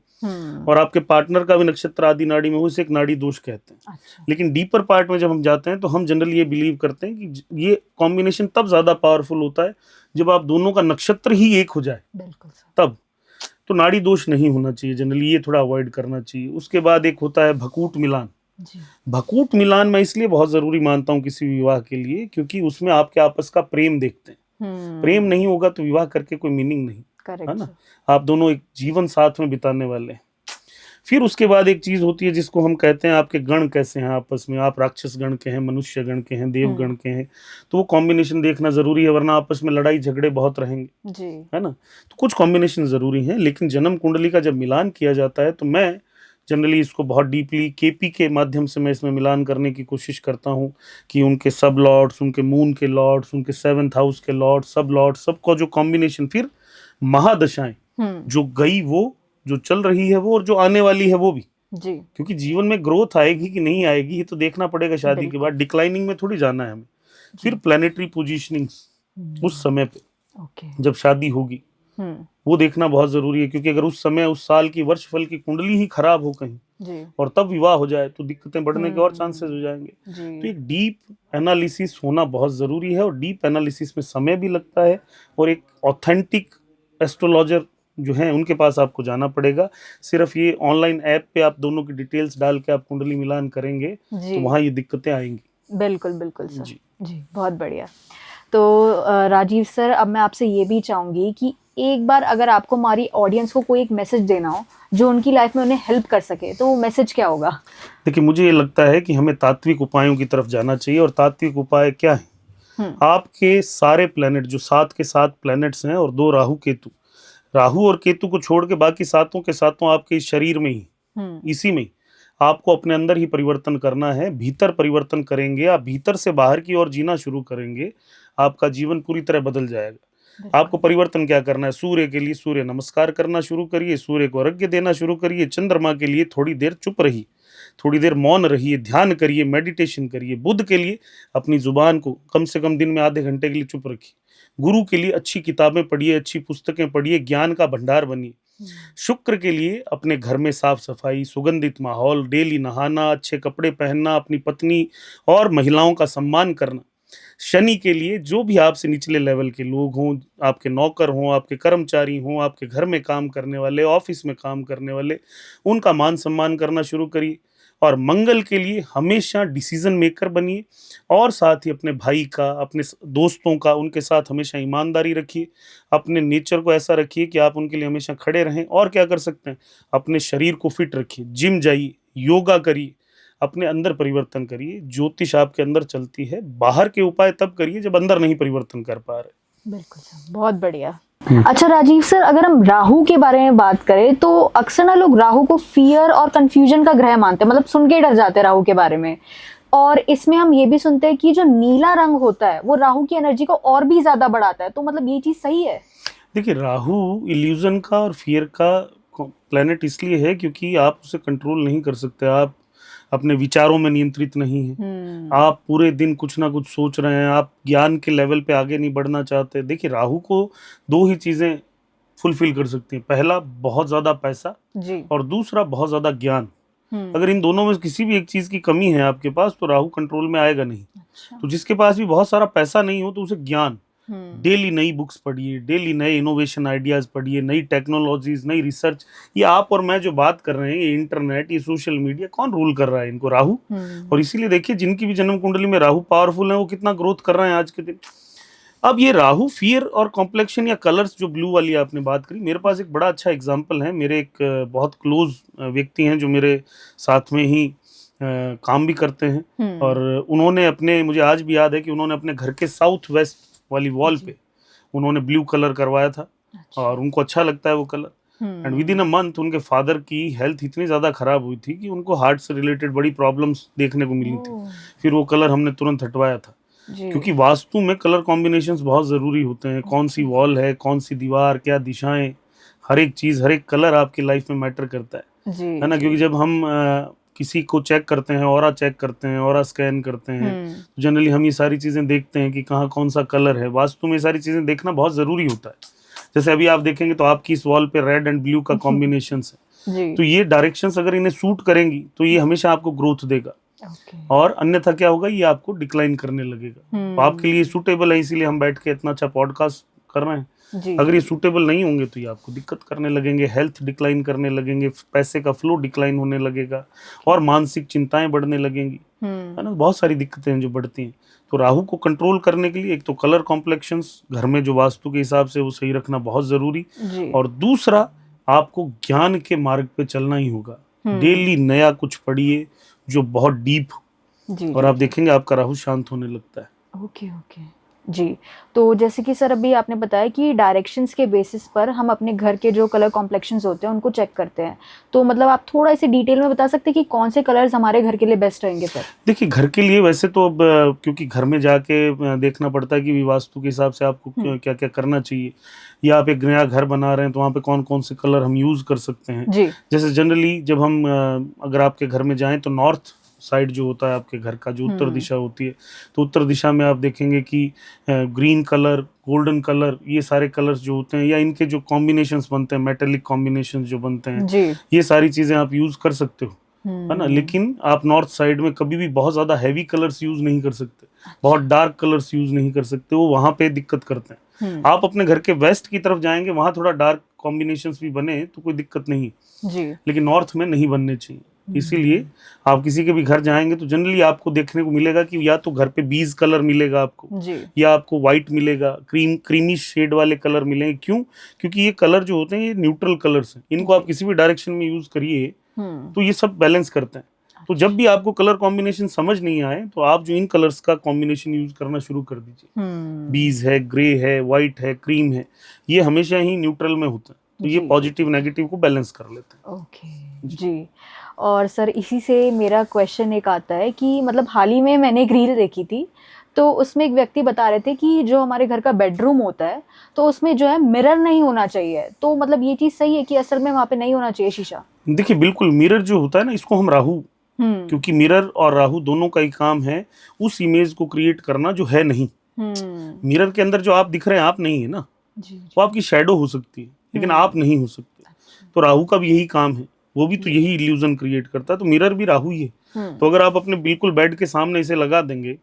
और आपके पार्टनर का भी नक्षत्र आदि नाड़ी में हो, इसे एक नाड़ी दोष कहते हैं। लेकिन डीपर पार्ट में जब हम जाते हैं तो हम जनरली ये बिलीव करते हैं कि ये कॉम्बिनेशन तब ज्यादा पावरफुल होता है जब आप दोनों का नक्षत्र ही एक हो जाए, तब। तो नाड़ी दोष नहीं होना चाहिए जनरली, ये थोड़ा अवॉइड करना चाहिए। उसके बाद एक होता है भकूट मिलान। भकूट मिलान मैं इसलिए बहुत जरूरी मानता हूँ किसी विवाह के लिए, क्योंकि उसमें आपके आपस का प्रेम देखते हैं। प्रेम नहीं होगा तो विवाह करके कोई मीनिंग नहीं, है ना। आप दोनों एक जीवन साथ में बिताने वाले हैं। फिर उसके बाद एक चीज होती है जिसको हम कहते हैं आपके गण कैसे हैं आपस में, आप राक्षस गण के हैं, मनुष्य गण के हैं, देव गण के हैं। तो वो कॉम्बिनेशन देखना जरूरी है, वरना आपस में लड़ाई झगड़े बहुत रहेंगे जी, है ना। तो कुछ कॉम्बिनेशन जरूरी हैं। लेकिन जन्म कुंडली का जब मिलान किया जाता है तो मैं जनरली इसको बहुत डीपली केपी के माध्यम से मैं इसमें मिलान करने की कोशिश करता हूँ कि उनके सब लॉर्ड्स, उनके मून के लॉर्ड्स, उनके 7th हाउस के लॉर्ड, सब लॉर्ड, सबका जो कॉम्बिनेशन, फिर महादशाएं जो गई वो, जो चल रही है वो, और जो आने वाली है वो भी जी। क्योंकि जीवन में ग्रोथ आएगी कि नहीं आएगी ये तो देखना पड़ेगा शादी के बाद, डिक्लाइनिंग में थोड़ी जाना है हमें। फिर प्लैनेटरी पोजीशनिंग उस समय पे जब शादी होगी वो देखना बहुत जरूरी है, क्योंकि अगर उस समय उस साल की वर्षफल की कुंडली ही खराब हो कहीं जी और तब विवाह हो जाए तो दिक्कतें बढ़ने के और चांसेस हो जाएंगे। तो जी एक डीप एनालिसिस होना बहुत ज़रूरी है और डीप एनालिसिस में समय भी लगता है और एक ऑथेंटिक एस्ट्रोलॉजर जो हैं उनके पास आपको जाना पड़ेगा। सिर्फ ये ऑनलाइन ऐप पे आप दोनों की डिटेल्स डाल के आप कुंडली मिलान करेंगे जी तो वहाँ ये दिक्कतें आएंगी। बिल्कुल बिल्कुल सर। जी। जी बहुत बढ़िया। तो राजीव सर, अब मैं आपसे ये भी चाहूंगी कि एक बार अगर आपको हमारी ऑडियंस को कोई एक मैसेज देना हो जो उनकी लाइफ में उन्हें हेल्प कर सके, तो वो मैसेज क्या होगा? देखिए, मुझे ये लगता है कि हमें तात्विक उपायों की तरफ जाना चाहिए। और तात्विक उपाय क्या है? आपके सारे प्लैनेट जो 7 के 7 प्लैनेट्स हैं और 2 राहु केतु, राहु और केतु को छोड़ के बाकी सातों के सातों आपके इस शरीर में ही, इसी में ही आपको अपने अंदर ही परिवर्तन करना है। भीतर परिवर्तन करेंगे, आप भीतर से बाहर की ओर जीना शुरू करेंगे, आपका जीवन पूरी तरह बदल जाएगा। आपको परिवर्तन क्या करना है? सूर्य के लिए सूर्य नमस्कार करना शुरू करिए, सूर्य को अर्घ्य देना शुरू करिए। चंद्रमा के लिए थोड़ी देर चुप रहिए, थोड़ी देर मौन रहिए, ध्यान करिए, मेडिटेशन करिए। बुध के लिए अपनी जुबान को कम से कम दिन में आधे घंटे के लिए चुप रखिए। गुरु के लिए अच्छी किताबें पढ़िए, अच्छी पुस्तकें पढ़िए, ज्ञान का भंडार बनिए। शुक्र के लिए अपने घर में साफ सफाई, सुगंधित माहौल, डेली नहाना, अच्छे कपड़े पहनना, अपनी पत्नी और महिलाओं का सम्मान करना। शनि के लिए जो भी आपसे निचले लेवल के लोग हों, आपके नौकर हों, आपके कर्मचारी हों, आपके घर में काम करने वाले, ऑफिस में काम करने वाले, उनका मान सम्मान करना शुरू करिए। और मंगल के लिए हमेशा डिसीजन मेकर बनिए और साथ ही अपने भाई का, अपने दोस्तों का, उनके साथ हमेशा ईमानदारी रखिए। अपने नेचर को ऐसा रखिए कि आप उनके लिए हमेशा खड़े रहें। और क्या कर सकते हैं? अपने शरीर को फिट रखिए, जिम जाइए, योगा करिए, अपने अंदर परिवर्तन करिए। ज्योतिष आपके अंदर चलती है, बाहर के उपाय तब करिए जब अंदर नहीं परिवर्तन कर पा रहे। बिल्कुल सर, बहुत बढ़िया। अच्छा राजीव सर, अगर हम राहु के बारे में बात करें तो अक्सर ना लोग राहु को फियर और कंफ्यूजन का ग्रह मानते हैं, मतलब सुन के डर जाते हैं राहु के बारे में। और इसमें हम ये भी सुनते हैं कि जो नीला रंग होता है वो राहु की एनर्जी को और भी ज्यादा बढ़ाता है, तो मतलब ये चीज सही है? देखिए, राहु इल्यूजन का और फियर का प्लेनेट इसलिए है क्योंकि आप उसे कंट्रोल नहीं कर सकते। आप अपने विचारों में नियंत्रित नहीं है। आप पूरे दिन कुछ ना कुछ सोच रहे हैं, आप ज्ञान के लेवल पे आगे नहीं बढ़ना चाहते। देखिए, राहु को 2 ही चीजें फुलफिल कर सकती हैं। पहला, बहुत ज्यादा पैसा जी। और दूसरा, बहुत ज्यादा ज्ञान। अगर इन दोनों में किसी भी एक चीज की कमी है आपके पास तो राहु कंट्रोल में आएगा नहीं। अच्छा। तो जिसके पास भी बहुत सारा पैसा नहीं हो तो उसे ज्ञान, डेली नई बुक्स पढ़िए, डेली नए इनोवेशन आइडियाज पढ़िए, नई टेक्नोलॉजीज, नई रिसर्च। ये आप और मैं जो बात कर रहे हैं, ये इंटरनेट, ये सोशल मीडिया, कौन रूल कर रहा है इनको? राहु। और इसीलिए देखिए, जिनकी भी जन्म कुंडली में राहु पावरफुल है वो कितना ग्रोथ कर रहे हैं आज के दिन। अब ये राहु फियर और कॉम्प्लेक्शन या कलर्स, जो ब्लू वाली आपने बात करी, मेरे पास एक बड़ा अच्छा एग्जांपल है। मेरे एक बहुत क्लोज व्यक्ति हैं जो मेरे साथ में ही काम भी करते हैं। और उन्होंने अपने, मुझे आज भी याद है कि उन्होंने अपने घर के साउथ वेस्ट वाली वॉल पे उन्होंने ब्लू कलर करवाया था। और उनको अच्छा लगता है वो colour. And with in a month उनके फादर की हेल्थ इतनी ज़्यादा खराब हुई थी कि उनको हार्ट से रिलेटेड बड़ी प्रॉब्लम्स देखने को मिली थी। फिर वो कलर हमने तुरंत हटवाया था, क्योंकि वास्तु में कलर कॉम्बिनेशंस बहुत ज़रूरी होते हैं। कौन सी वॉल है, कौन सी दीवार, क्या दिशाएं, हर एक चीज़, हर एक कलर आपकी लाइफ में मैटर करता है ना। क्योंकि जब हम किसी को चेक करते हैं, ऑरा चेक करते हैं, ऑरा स्कैन करते हैं, तो जनरली हम ये सारी चीज़ें देखते हैं कि कहाँ कौन सा कलर है। वास्तु में ये सारी चीज़ें देखना बहुत ज़रूरी होता है। जैसे अभी आप देखेंगे तो आपकी इस वॉल पे रेड एंड ब्लू का कॉम्बिनेशन है, तो ये डायरेक्शंस अगर इन्हें सूट करेंगी तो ये हमेशा आपको ग्रोथ देगा। और अन्यथा क्या होगा, ये आपको डिक्लाइन करने लगेगा। तो आपके लिए सूटेबल है, इसीलिए हम बैठ के इतना अच्छा पॉडकास्ट कर रहे हैं। अगर ये सूटेबल नहीं होंगे तो ये आपको दिक्कत करने लगेंगे, हेल्थ डिक्लाइन करने लगेंगे, पैसे का फ्लो डिक्लाइन होने लगेगा और मानसिक चिंताएं बढ़ने लगेंगी, है ना। बहुत सारी दिक्कतें हैं जो बढ़ती हैं। तो राहु को कंट्रोल करने के लिए एक तो कलर कॉम्प्लेक्शंस घर में जो वास्तु के हिसाब से वो सही रखना बहुत जरूरी, और दूसरा आपको ज्ञान के मार्ग पे चलना ही होगा। डेली नया कुछ पढ़िए जो बहुत डीप, और आप देखेंगे आपका राहु शांत होने लगता है। ओके जी। तो जैसे कि सर अभी आपने बताया कि डायरेक्शंस के बेसिस पर हम अपने घर के जो कलर कॉम्प्लेक्शंस होते हैं उनको चेक करते हैं, तो मतलब आप थोड़ा इसे डिटेल में बता सकते हैं कि कौन से कलर्स हमारे घर के लिए बेस्ट रहेंगे सर? देखिए, घर के लिए वैसे तो अब क्योंकि घर में जाके देखना पड़ता है कि वास्तु के हिसाब से आपको क्या क्या करना चाहिए, या आप एक नया घर बना रहे हैं तो वहाँ पे कौन कौन से कलर हम यूज कर सकते हैं जी। जैसे जनरली जब हम अगर आपके घर में जाएं तो नॉर्थ साइड जो होता है आपके घर का, जो उत्तर दिशा होती है, तो उत्तर दिशा में आप देखेंगे कि ग्रीन कलर, गोल्डन कलर, ये सारे कलर्स जो होते हैं, या इनके जो कॉम्बिनेशंस बनते हैं, मेटेलिक कॉम्बिनेशंस जो बनते हैं, ये सारी चीजें आप यूज कर सकते हो। है ना। लेकिन आप नॉर्थ साइड में कभी भी बहुत ज्यादा हैवी कलर्स यूज नहीं कर सकते, बहुत डार्क कलर्स यूज नहीं कर सकते, वो वहां पे दिक्कत करते हैं। आप अपने घर के वेस्ट की तरफ जाएंगे, वहां थोड़ा डार्क कॉम्बिनेशंस भी बने तो कोई दिक्कत नहीं जी। लेकिन नॉर्थ में नहीं बनने चाहिए। इसीलिए आप किसी के भी घर जाएंगे तो जनरली आपको देखने को मिलेगा कि या तो घर पे बीज कलर मिलेगा आपको जी। या आपको व्हाइट मिलेगा, क्रीमी शेड वाले कलर मिलेंगे। क्यों? क्योंकि ये कलर जो होते हैं ये न्यूट्रल कलर्स हैं, इनको आप किसी भी डायरेक्शन में यूज करिए तो ये सब बैलेंस करते हैं। तो जब भी आपको कलर कॉम्बिनेशन समझ नहीं आए तो आप जो इन कलर्स का कॉम्बिनेशन यूज करना शुरू कर दीजिए। बीज है, ग्रे है, व्हाइट है, क्रीम है, ये हमेशा ही न्यूट्रल में होता है, तो ये पॉजिटिव नेगेटिव को बैलेंस कर लेते हैं। ओके जी। और सर इसी से मेरा क्वेश्चन एक आता है कि मतलब हाल ही में मैंने एक रील देखी थी, तो उसमें एक व्यक्ति बता रहे थे कि जो हमारे घर का बेडरूम होता है तो उसमें जो है मिरर नहीं होना चाहिए, तो मतलब ये चीज़ सही है कि असल में वहाँ पे नहीं होना चाहिए शीशा? देखिए बिल्कुल, मिरर जो होता है ना, इसको हम राहु, क्योंकि मिरर और राहु दोनों का ही काम है उस इमेज को क्रिएट करना जो है नहीं। मिरर के अंदर जो आप दिख रहे हैं आप नहीं है ना, वो आपकी शैडो हो सकती है लेकिन आप नहीं हो सकते। तो राहु का भी यही काम है, वो भी तो यही इल्यूजन क्रिएट करता है, तो मिरर भी राहु ही है। तो अगर आप अपने बिल्कुल बेड के सामने इसे लगा देंगे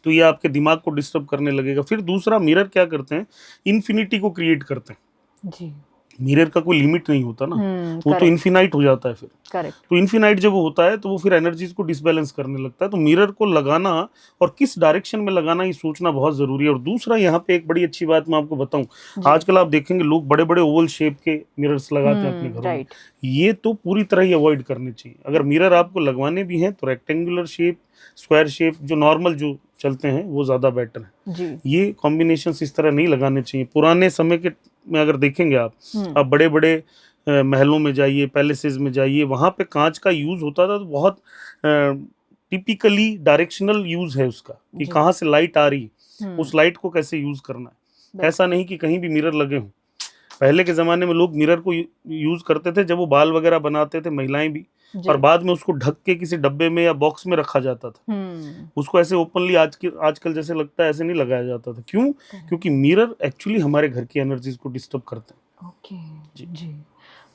तो ये आपके दिमाग को डिस्टर्ब करने लगेगा। फिर दूसरा, मिरर क्या करते हैं, इन्फिनिटी को क्रिएट करते हैं जी। मिरर का कोई लिमिट नहीं होता ना, वो तो इन्फिनाइट हो जाता है फिर। करेक्ट। तो इन्फिनाइट जब वो होता है तो वो फिर एनर्जीज को डिसबैलेंस करने लगता है। तो मिरर को लगाना और किस डायरेक्शन में लगाना ये सोचना बहुत जरूरी है। और दूसरा, यहाँ पे एक बड़ी अच्छी बात मैं आपको बताऊं, आजकल आप देखेंगे लोग बड़े बड़े ओवल शेप के मिरर्स लगाते हैं अपने घरों में, ये तो पूरी तरह ही अवॉइड करने चाहिए। अगर मिरर आपको लगवाने भी हैं तो रेक्टेंगुलर शेप, स्क्वायर शेप, जो नॉर्मल जो चलते हैं वो ज्यादा बेटर है जी। ये कॉम्बिनेशंस इस तरह नहीं लगाने चाहिए। पुराने समय के में अगर देखेंगे आप बड़े बड़े महलों में जाइए, पैलेसेस में जाइए, वहां पे कांच का यूज होता था, तो बहुत टिपिकली डायरेक्शनल यूज है उसका कि कहाँ से लाइट आ रही है, उस लाइट को कैसे यूज करना है। ऐसा नहीं कि कहीं भी मिरर लगे हों। पहले के जमाने में लोग मिरर को यूज करते थे जब वो बाल वगैरह बनाते थे, महिलाएं भी, और बाद में उसको ढक के किसी डब्बे में या बॉक्स में रखा जाता था। उसको ऐसे ओपनली आजकल जैसे लगता है ऐसे नहीं लगाया जाता था। क्यों? क्योंकि मिरर एक्चुअली हमारे घर की एनर्जीज को डिस्टर्ब करते हैं। ओके जी।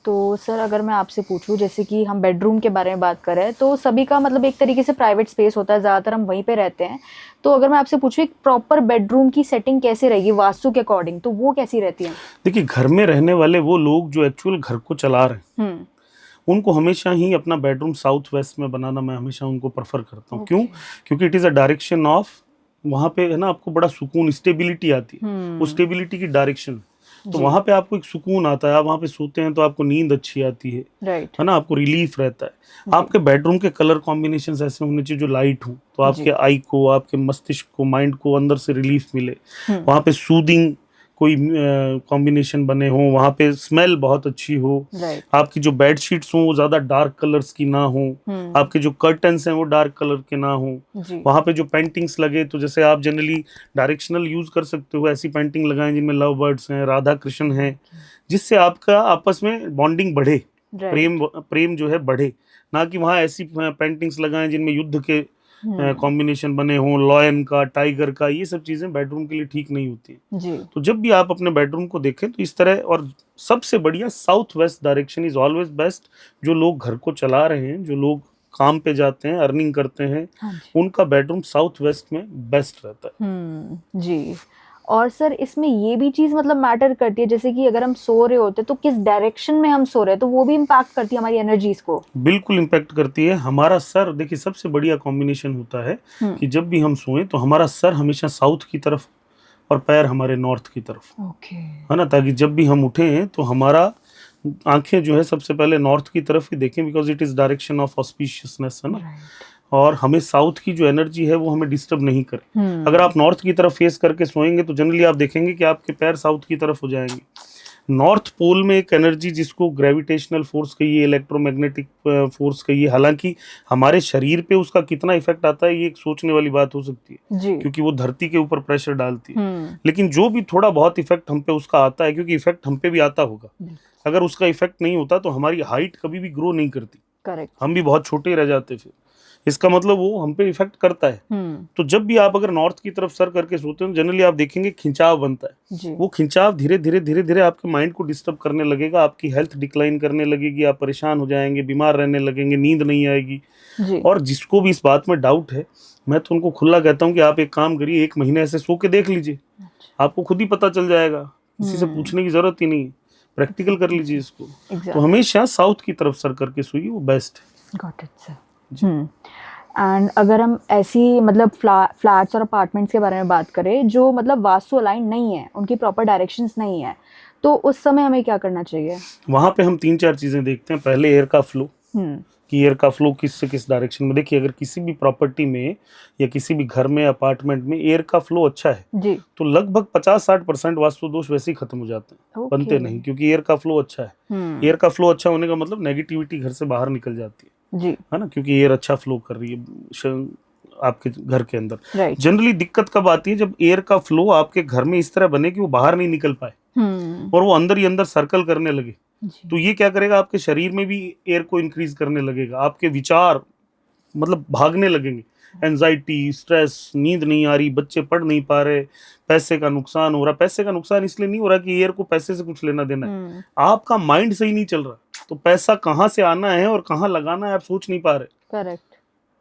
तो सर अगर मैं आपसे पूछूं, जैसे कि हम बेडरूम के बारे में बात करें तो सभी का मतलब एक तरीके से प्राइवेट स्पेस होता है, ज़्यादातर हम वहीं पे रहते हैं, तो अगर मैं आपसे पूछूं एक प्रॉपर बेडरूम की सेटिंग कैसे रहेगी वास्तु के अकॉर्डिंग, तो वो कैसी रहती है? देखिए, घर में रहने वाले वो लोग जो एक्चुअल घर को चला रहे हैं उनको हमेशा ही अपना बेडरूम साउथ वेस्ट में बनाना मैं हमेशा उनको प्रेफर करता हूँ। क्यों? क्योंकि it is a direction of, वहाँ पे है ना आपको बड़ा सुकून, स्टेबिलिटी आती है, उस स्टेबिलिटी की डायरेक्शन, तो वहाँ पे आपको एक सुकून आता है। आप वहाँ पे सोते हैं तो आपको नींद अच्छी आती है, है ना, आपको रिलीफ रहता है। आपके बेडरूम के कलर कॉम्बिनेशंस ऐसे होने चाहिए जो लाइट हो, तो आपके आई को, आपके मस्तिष्क को, माइंड को अंदर से रिलीफ मिले। वहाँ पे सूदिंग कोई कॉम्बिनेशन बने हो, वहाँ पे स्मेल बहुत अच्छी हो, आपकी जो बेड शीट्स हो वो ज्यादा डार्क कलर्स की ना हो, आपके जो कर्टन्स हैं वो डार्क कलर के ना हो, वहाँ पे जो पेंटिंग्स लगे, तो जैसे आप जनरली डायरेक्शनल यूज कर सकते हो, ऐसी पेंटिंग लगाएं जिनमें लव बर्ड्स हैं, राधा कृष्ण हैं, जिससे आपका आपस में बॉन्डिंग बढ़े, प्रेम जो है बढ़े। ना कि वहाँ ऐसी पेंटिंग्स लगाएं जिनमें युद्ध के कॉम्बिनेशन बने हों, लॉयन का, टाइगर का, ये सब चीजें बेडरूम के लिए ठीक नहीं होती जी। तो जब भी आप अपने बेडरूम को देखें तो इस तरह, और सबसे बढ़िया south west direction is always best. जो लोग घर को चला रहे हैं, जो लोग काम पे जाते हैं, अर्निंग करते हैं, उनका बेडरूम साउथ वेस्ट में बेस्ट रहता है जी। और सर इसमें ये भी चीज मतलब मैटर करती है, जैसे कि अगर हम सो रहे होते तो किस डायरेक्शन में हम सो रहे हैं, तो वो भी इम्पैक्ट करती है हमारी एनर्जीज को? बिल्कुल इम्पैक्ट करती है। हमारा सर, देखिए सबसे बढ़िया कॉम्बिनेशन होता है कि जब भी हम सोएं तो हमारा सर हमेशा साउथ की तरफ और पैर हमारे नॉर्थ की तरफ, है ना, ताकि जब भी हम उठें तो हमारा आंखें जो है सबसे पहले नॉर्थ की तरफ ही देखें, because it is direction of auspiciousness, है ना, और हमें साउथ की जो एनर्जी है वो हमें डिस्टर्ब नहीं करे। अगर आप नॉर्थ की तरफ फेस करके सोएंगे तो जनरली आप देखेंगे कि आपके पैर साउथ की तरफ हो जाएंगे। नॉर्थ पोल में एक एनर्जी जिसको ग्रेविटेशनल फोर्स कहिए, इलेक्ट्रोमैग्नेटिक फोर्स कहिए, हालांकि हमारे शरीर पे उसका कितना इफेक्ट आता है ये एक सोचने वाली बात हो सकती है, क्योंकि वो धरती के ऊपर प्रेशर डालती है। लेकिन जो भी थोड़ा बहुत इफेक्ट हम पे उसका आता है, क्योंकि इफेक्ट हम पे भी आता होगा। अगर उसका इफेक्ट नहीं होता तो हमारी हाइट कभी भी ग्रो नहीं करती, करेक्ट, हम भी बहुत छोटे रह जाते फिर। इसका मतलब वो हम पे इफेक्ट करता है। तो जब भी आप अगर नॉर्थ की तरफ सर करके सोते हो, जनरली आप देखेंगे खिंचाव बनता है। जी। वो खिंचाव धीरे धीरे आपके माइंड को डिस्टर्ब करने लगेगा, आपकी हेल्थ डिक्लाइन करने लगेगी, आप परेशान हो जाएंगे, बीमार रहने लगेंगे, नींद नहीं आएगी। जी। और जिसको भी इस बात में डाउट है, मैं तो उनको खुला कहता हूँ कि आप एक काम करिए, 1 महीने ऐसे सो के देख लीजिए, आपको खुद ही पता चल जाएगा, किसी से पूछने की जरूरत ही नहीं है, प्रैक्टिकल कर लीजिए इसको। तो हमेशा साउथ की तरफ सर करके सोइए, वो बेस्ट है। Got it sir. एंड अगर हम ऐसी मतलब फ्लैट्स और अपार्टमेंट्स के बारे में बात करें जो मतलब वास्तु अलाइन नहीं है, उनकी प्रॉपर डायरेक्शंस नहीं है, तो उस समय हमें क्या करना चाहिए? वहां पे हम 3-4 चीजें देखते हैं। पहले एयर का फ्लो, कि एयर का फ्लो किस से किस डायरेक्शन में। देखिए, अगर किसी भी प्रॉपर्टी में या किसी भी घर में, अपार्टमेंट में एयर का फ्लो अच्छा है जी, तो लगभग 50-60% वास्तु दोष वैसे ही खत्म हो जाते हैं, बनते नहीं, क्योंकि एयर का फ्लो अच्छा है। एयर का फ्लो अच्छा होने का मतलब नेगेटिविटी घर से बाहर निकल जाती है जी, है ना, क्योंकि एयर अच्छा फ्लो कर रही है आपके घर के अंदर। राइट। जनरली दिक्कत कब आती है? जब एयर का फ्लो आपके घर में इस तरह बने कि वो बाहर नहीं निकल पाए और वो अंदर ही अंदर सर्कल करने लगे, तो ये क्या करेगा? आपके शरीर में भी एयर को इंक्रीज करने लगेगा, आपके विचार मतलब भागने लगेंगे, एंजाइटी, स्ट्रेस, नींद नहीं आ रही, बच्चे पढ़ नहीं पा रहे, पैसे का नुकसान हो रहा। पैसे का नुकसान इसलिए नहीं हो रहा कि एयर को पैसे से कुछ लेना देना है, आपका माइंड सही नहीं चल रहा, तो पैसा कहाँ से आना है और कहाँ लगाना है आप सोच नहीं पा रहे। करेक्ट।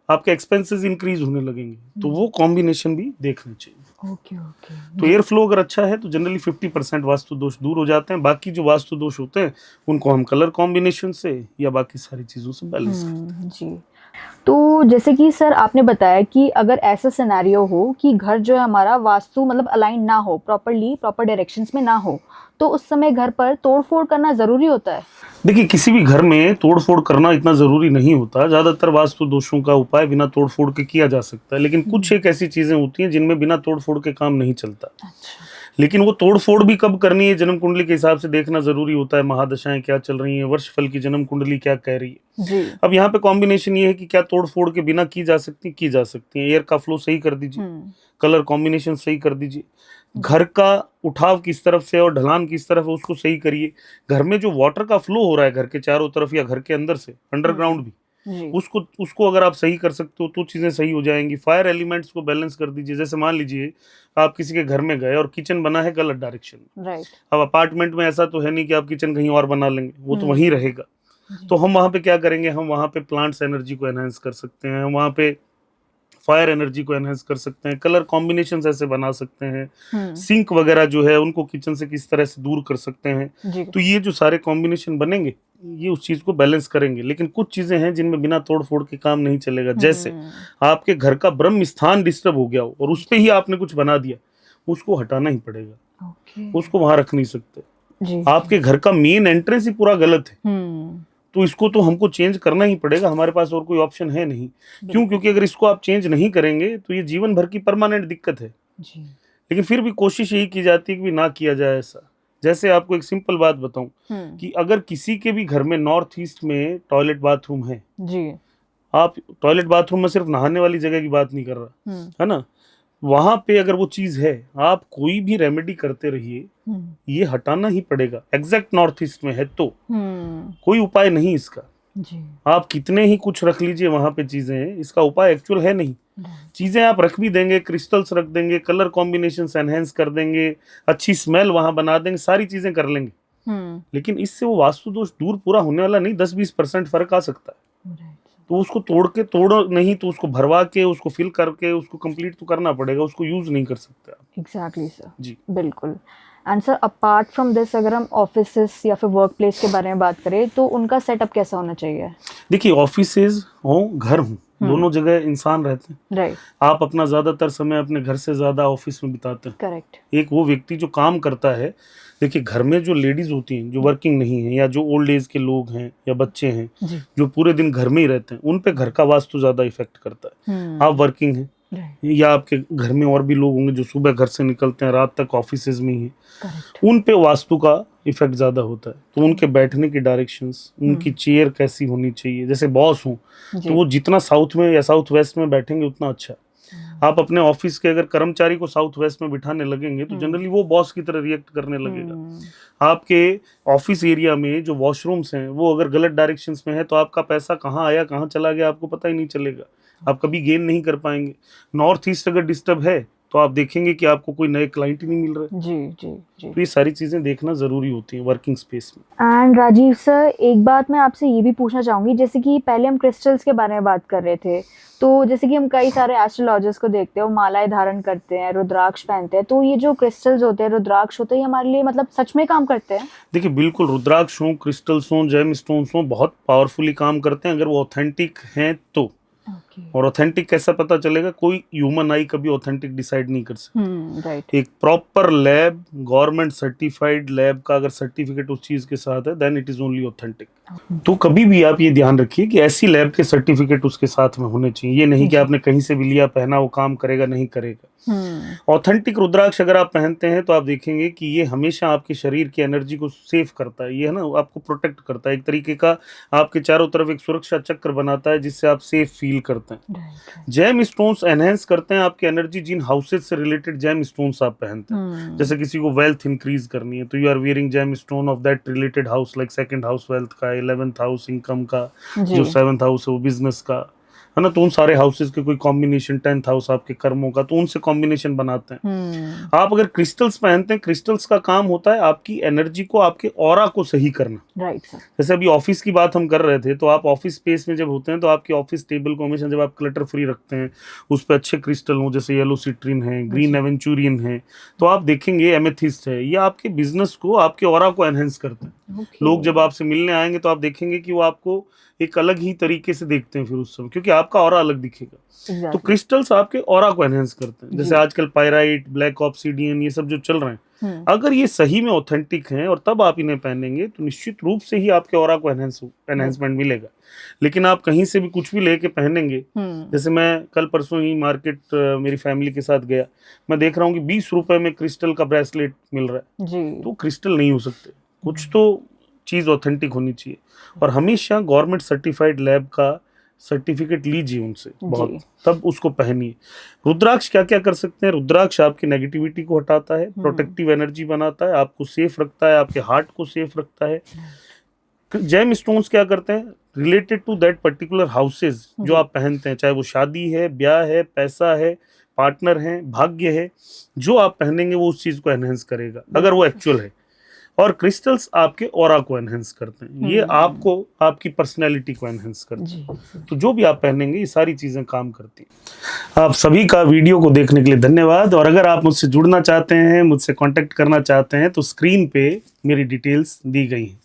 आपके एक्सपेंसेस इंक्रीज होने लगेंगे, तो वो कॉम्बिनेशन भी देखना चाहिए। Okay okay. तो एयर फ्लो अगर अच्छा है तो जनरली 50% वास्तु दोष दूर हो जाते हैं। बाकी जो वास्तु दोष होते हैं उनको हम कलर कॉम्बिनेशन से या बाकी सारी चीजों से बैलेंस करते हैं। जी। तो जैसे कि सर आपने बताया कि अगर ऐसा सिनेरियो हो कि घर जो है हमारा वास्तु मतलब अलाइन ना हो, प्रॉपर डायरेक्शंस में ना हो, तो उस समय घर पर तोड़-फोड़ करना जरूरी होता है? देखिए, किसी भी घर में तोड़-फोड़ करना इतना जरूरी नहीं होता। ज्यादातर वास्तु दोषों का उपाय बिना तोड़-फोड़ के किया जा सकता है, लेकिन कुछ एक ऐसी चीजें होती हैं जिनमें बिना तोड़-फोड़ के काम नहीं चलता। अच्छा। लेकिन वो तोड़-फोड़ भी कब करनी है, जन्म कुंडली के हिसाब से देखना जरूरी होता है। महादशाएं क्या चल रही हैं, वर्षफल की जन्म कुंडली क्या कह रही है। जी। अब यहाँ पे कॉम्बिनेशन ये है कि क्या तोड़-फोड़ के बिना की जा सकती है। एयर का फ्लो सही कर दीजिए, कलर कॉम्बिनेशन सही कर दीजिए, घर का उठाव किस तरफ से और ढलान किस तरफ है उसको सही करिए। घर में जो वाटर का फ्लो हो रहा है घर के चारों तरफ या घर के अंदर से अंडरग्राउंड भी, जी। उसको अगर आप सही कर सकते हो तो चीजें सही हो जाएंगी। फायर एलिमेंट्स को बैलेंस कर दीजिए। जैसे मान लीजिए आप किसी के घर में गए और किचन बना है गलत डायरेक्शन में। राइट। अब अपार्टमेंट में ऐसा तो है नहीं कि आप किचन कहीं और बना लेंगे, वो तो वहीं रहेगा। तो हम वहां पे क्या करेंगे? हम वहां पे प्लांट्स एनर्जी को एनहांस कर सकते हैं, हम वहां पे फायर एनर्जी को एनहांस कर सकते हैं, कलर कॉम्बिनेशंस ऐसे बना सकते हैं, सिंक वगैरह जो है उनको किचन से किस तरह से दूर कर सकते हैं। तो ये जो सारे कॉम्बिनेशन बनेंगे ये उस चीज को बैलेंस करेंगे। लेकिन कुछ चीजें हैं जिनमें बिना तोड़ फोड़ के काम नहीं चलेगा। जैसे आपके घर का ब्रह्म स्थान डिस्टर्ब हो गया हो और उस पे ही आपने कुछ बना दिया, उसको हटाना ही पड़ेगा, उसको वहां रख नहीं सकते। जी। आपके घर का मेन एंट्रेंस ही पूरा गलत है, तो इसको तो हमको चेंज करना ही पड़ेगा, हमारे पास और कोई ऑप्शन है नहीं। क्यों? क्योंकि अगर इसको आप चेंज नहीं करेंगे तो ये जीवन भर की परमानेंट दिक्कत है। जी। लेकिन फिर भी कोशिश यही की जाती है कि ना किया जाए ऐसा। जैसे आपको एक सिंपल बात बताऊं कि अगर किसी के भी घर में नॉर्थ ईस्ट में टॉयलेट बाथरूम है, जी। आप टॉयलेट बाथरूम में सिर्फ नहाने वाली जगह की बात नहीं कर रहा, है ना, वहां पे अगर वो चीज है, आप कोई भी रेमेडी करते रहिए, ये हटाना ही पड़ेगा। एग्जैक्ट नॉर्थ ईस्ट में है तो कोई उपाय नहीं इसका। जी। आप कितने ही कुछ रख लीजिए वहां पे चीजें, इसका उपाय एक्चुअल है नहीं। चीजें आप रख भी देंगे, क्रिस्टल्स रख देंगे, कलर कॉम्बिनेशन एनहेंस कर देंगे, अच्छी स्मेल वहां बना देंगे, सारी चीजें कर लेंगे, लेकिन इससे वो वास्तु दोष दूर पूरा होने वाला नहीं। 10-20% फर्क आ सकता है। तो उसको तोड़ नहीं तो उसको भरवा के, उसको फिल करके, उसको कंप्लीट तो करना पड़ेगा, उसको यूज नहीं कर सकते आप। Exactly sir. जी बिल्कुल। And sir apart from this अगर हम ऑफिसेस या फिर वर्क प्लेस के बारे में बात करें तो उनका सेटअप कैसा होना चाहिए? देखिए, ऑफिसेज हो घर हो, दोनों जगह इंसान रहते हैं। राइट। आप अपना ज्यादातर समय अपने घर से ज्यादा ऑफिस में बिताते हैं। करेक्ट। एक वो व्यक्ति जो काम करता है, देखिए घर में जो लेडीज होती हैं जो वर्किंग नहीं है या जो ओल्ड एज के लोग हैं या बच्चे हैं जो पूरे दिन घर में ही रहते हैं, उन पे घर का वास्तु ज्यादा इफेक्ट करता है। आप वर्किंग हैं या आपके घर में और भी लोग होंगे जो सुबह घर से निकलते हैं रात तक ऑफिसेज में ही हैं, उन पे वास्तु का इफेक्ट ज्यादा होता है। तो उनके बैठने की डायरेक्शंस, उनकी चेयर कैसी होनी चाहिए। जैसे बॉस हो तो वो जितना साउथ में या साउथ वेस्ट में बैठेंगे उतना अच्छा है। आप अपने ऑफिस के अगर कर्मचारी को साउथ वेस्ट में बिठाने लगेंगे तो जनरली वो बॉस की तरह रिएक्ट करने लगेगा। आपके ऑफिस एरिया में जो वॉशरूम्स हैं वो अगर गलत डायरेक्शंस में है तो आपका पैसा कहाँ आया कहाँ चला गया आपको पता ही नहीं चलेगा। आप कभी गेन नहीं कर पाएंगे। नॉर्थ ईस्ट अगर डिस्टर्ब है तो आप देखेंगे कि आपको कोई नए क्लाइंट ही नहीं मिल रहे। जी जी जी। तो ये सारी चीजें देखना जरूरी होती हैं वर्किंग स्पेस में। एंड राजीव सर, एक बात मैं आपसे ये भी पूछना चाहूंगी, जैसे कि पहले हम क्रिस्टल्स के बारे में बात कर रहे थे, तो जैसे कि हम कई सारे एस्ट्रोलॉजर्स को देखते हैं, वो मालाएं धारण करते हैं, रुद्राक्ष पहनते हैं, तो ये जो क्रिस्टल्स होते हैं, रुद्राक्ष होते हैं, ये हमारे लिए मतलब सच में काम करते हैं? देखिए बिल्कुल, रुद्राक्ष हो, क्रिस्टल्स हो, जेम स्टोन्स हो, बहुत पावरफुली काम करते हैं अगर वो ऑथेंटिक हैं तो। और ऑथेंटिक कैसा पता चलेगा? कोई ह्यूमन आई कभी ऑथेंटिक डिसाइड नहीं कर सकती। राइट। एक proper lab, government certified lab का अगर सर्टिफिकेट उस चीज के साथ है, then it is only authentic. तो कभी भी आप ये ध्यान रखिए कि ऐसी लैब के सर्टिफिकेट उसके साथ में होने चाहिए। ये नहीं कि आपने कहीं से भी लिया, पहना, वो काम करेगा नहीं करेगा। ऑथेंटिक रुद्राक्ष अगर आप पहनते हैं तो आप देखेंगे कि ये हमेशा आपके शरीर की एनर्जी को सेव करता है। ये है ना, आपको प्रोटेक्ट करता है, एक तरीके का आपके चारों तरफ एक सुरक्षा चक्र बनाता है जिससे आप सेफ फील करते हैं। जेम स्टोन्स एनहेंस करते हैं आपकी एनर्जी। जिन हाउसेज से रिलेटेड जेम स्टोन्स आप पहनते हैं, जैसे किसी को वेल्थ इंक्रीज करनी है तो you are wearing gem stone of that related house, like second house wealth का, 11th हाउस इनकम का, जो 7th हाउस है वो बिजनेस का, है ना। तो उन सारे हाउसेस के कोई कॉम्बिनेशन, 10th हाउस आपके कर्मों का, तो उनसे कॉम्बिनेशन बनाते हैं। आप अगर क्रिस्टल्स पहनते हैं, क्रिस्टल्स का काम होता है आपकी एनर्जी को, आपके ऑरा को सही करना। Right sir. जैसे अभी ऑफिस की बात हम कर रहे थे, तो आप ऑफिस स्पेस में जब होते हैं तो आपकी ऑफिस टेबल को हमेशा जब आप क्लटर फ्री रखते हैं, उस पर अच्छे क्रिस्टल हो, जैसे येलो सिट्रीन है, ग्रीन एवेंचुरियन है, तो आप देखेंगे एमेथिस्ट है, ये आपके बिजनेस को, आपके ऑरा को एनहेंस करते हैं। लोग जब आपसे मिलने आएंगे तो आप देखेंगे कि वो आपको एक अलग ही तरीके से देखते हैं फिर उस समय, क्योंकि आपका ऑरा अलग दिखेगा। तो क्रिस्टल्स आपके ऑरा को एनहेंस करते हैं। जैसे आजकल पायराइट, ब्लैक ऑब्सिडियन, ये सब जो चल रहे हैं, अगर ये सही में ऑथेंटिक हैं और तब आप इन्हें पहनेंगे तो निश्चित रूप से ही आपके ऑरा को एनहेंसमेंट मिलेगा। लेकिन आप कहीं से भी कुछ भी लेके पहनेंगे, जैसे मैं कल परसों ही मार्केट मेरी फैमिली के साथ गया, मैं देख रहा हूँ कि 20 रुपए में क्रिस्टल का ब्रेसलेट मिल रहा है, तो क्रिस्टल नहीं हो सकते। कुछ तो चीज ऑथेंटिक होनी चाहिए, और हमेशा गवर्नमेंट सर्टिफाइड लैब का सर्टिफिकेट लीजिए उनसे बहुत, तब उसको पहनिए। रुद्राक्ष क्या क्या कर सकते हैं? रुद्राक्ष आपकी नेगेटिविटी को हटाता है, प्रोटेक्टिव एनर्जी बनाता है, आपको सेफ रखता है, आपके हार्ट को सेफ रखता है। जेम स्टोन्स क्या करते हैं? Related to that particular houses जो आप पहनते हैं, चाहे वो शादी है, ब्याह है, पैसा है, पार्टनर है, भाग्य है, जो आप पहनेंगे वो उस चीज को एनहेंस करेगा अगर वो एक्चुअल है। और क्रिस्टल्स आपके ऑरा को एनहेंस करते हैं, ये आपको, आपकी पर्सनैलिटी को एनहेंस करते हैं। तो जो भी आप पहनेंगे ये सारी चीजें काम करती हैं। आप सभी का वीडियो को देखने के लिए धन्यवाद। और अगर आप मुझसे जुड़ना चाहते हैं, मुझसे कांटेक्ट करना चाहते हैं, तो स्क्रीन पे मेरी डिटेल्स दी गई हैं।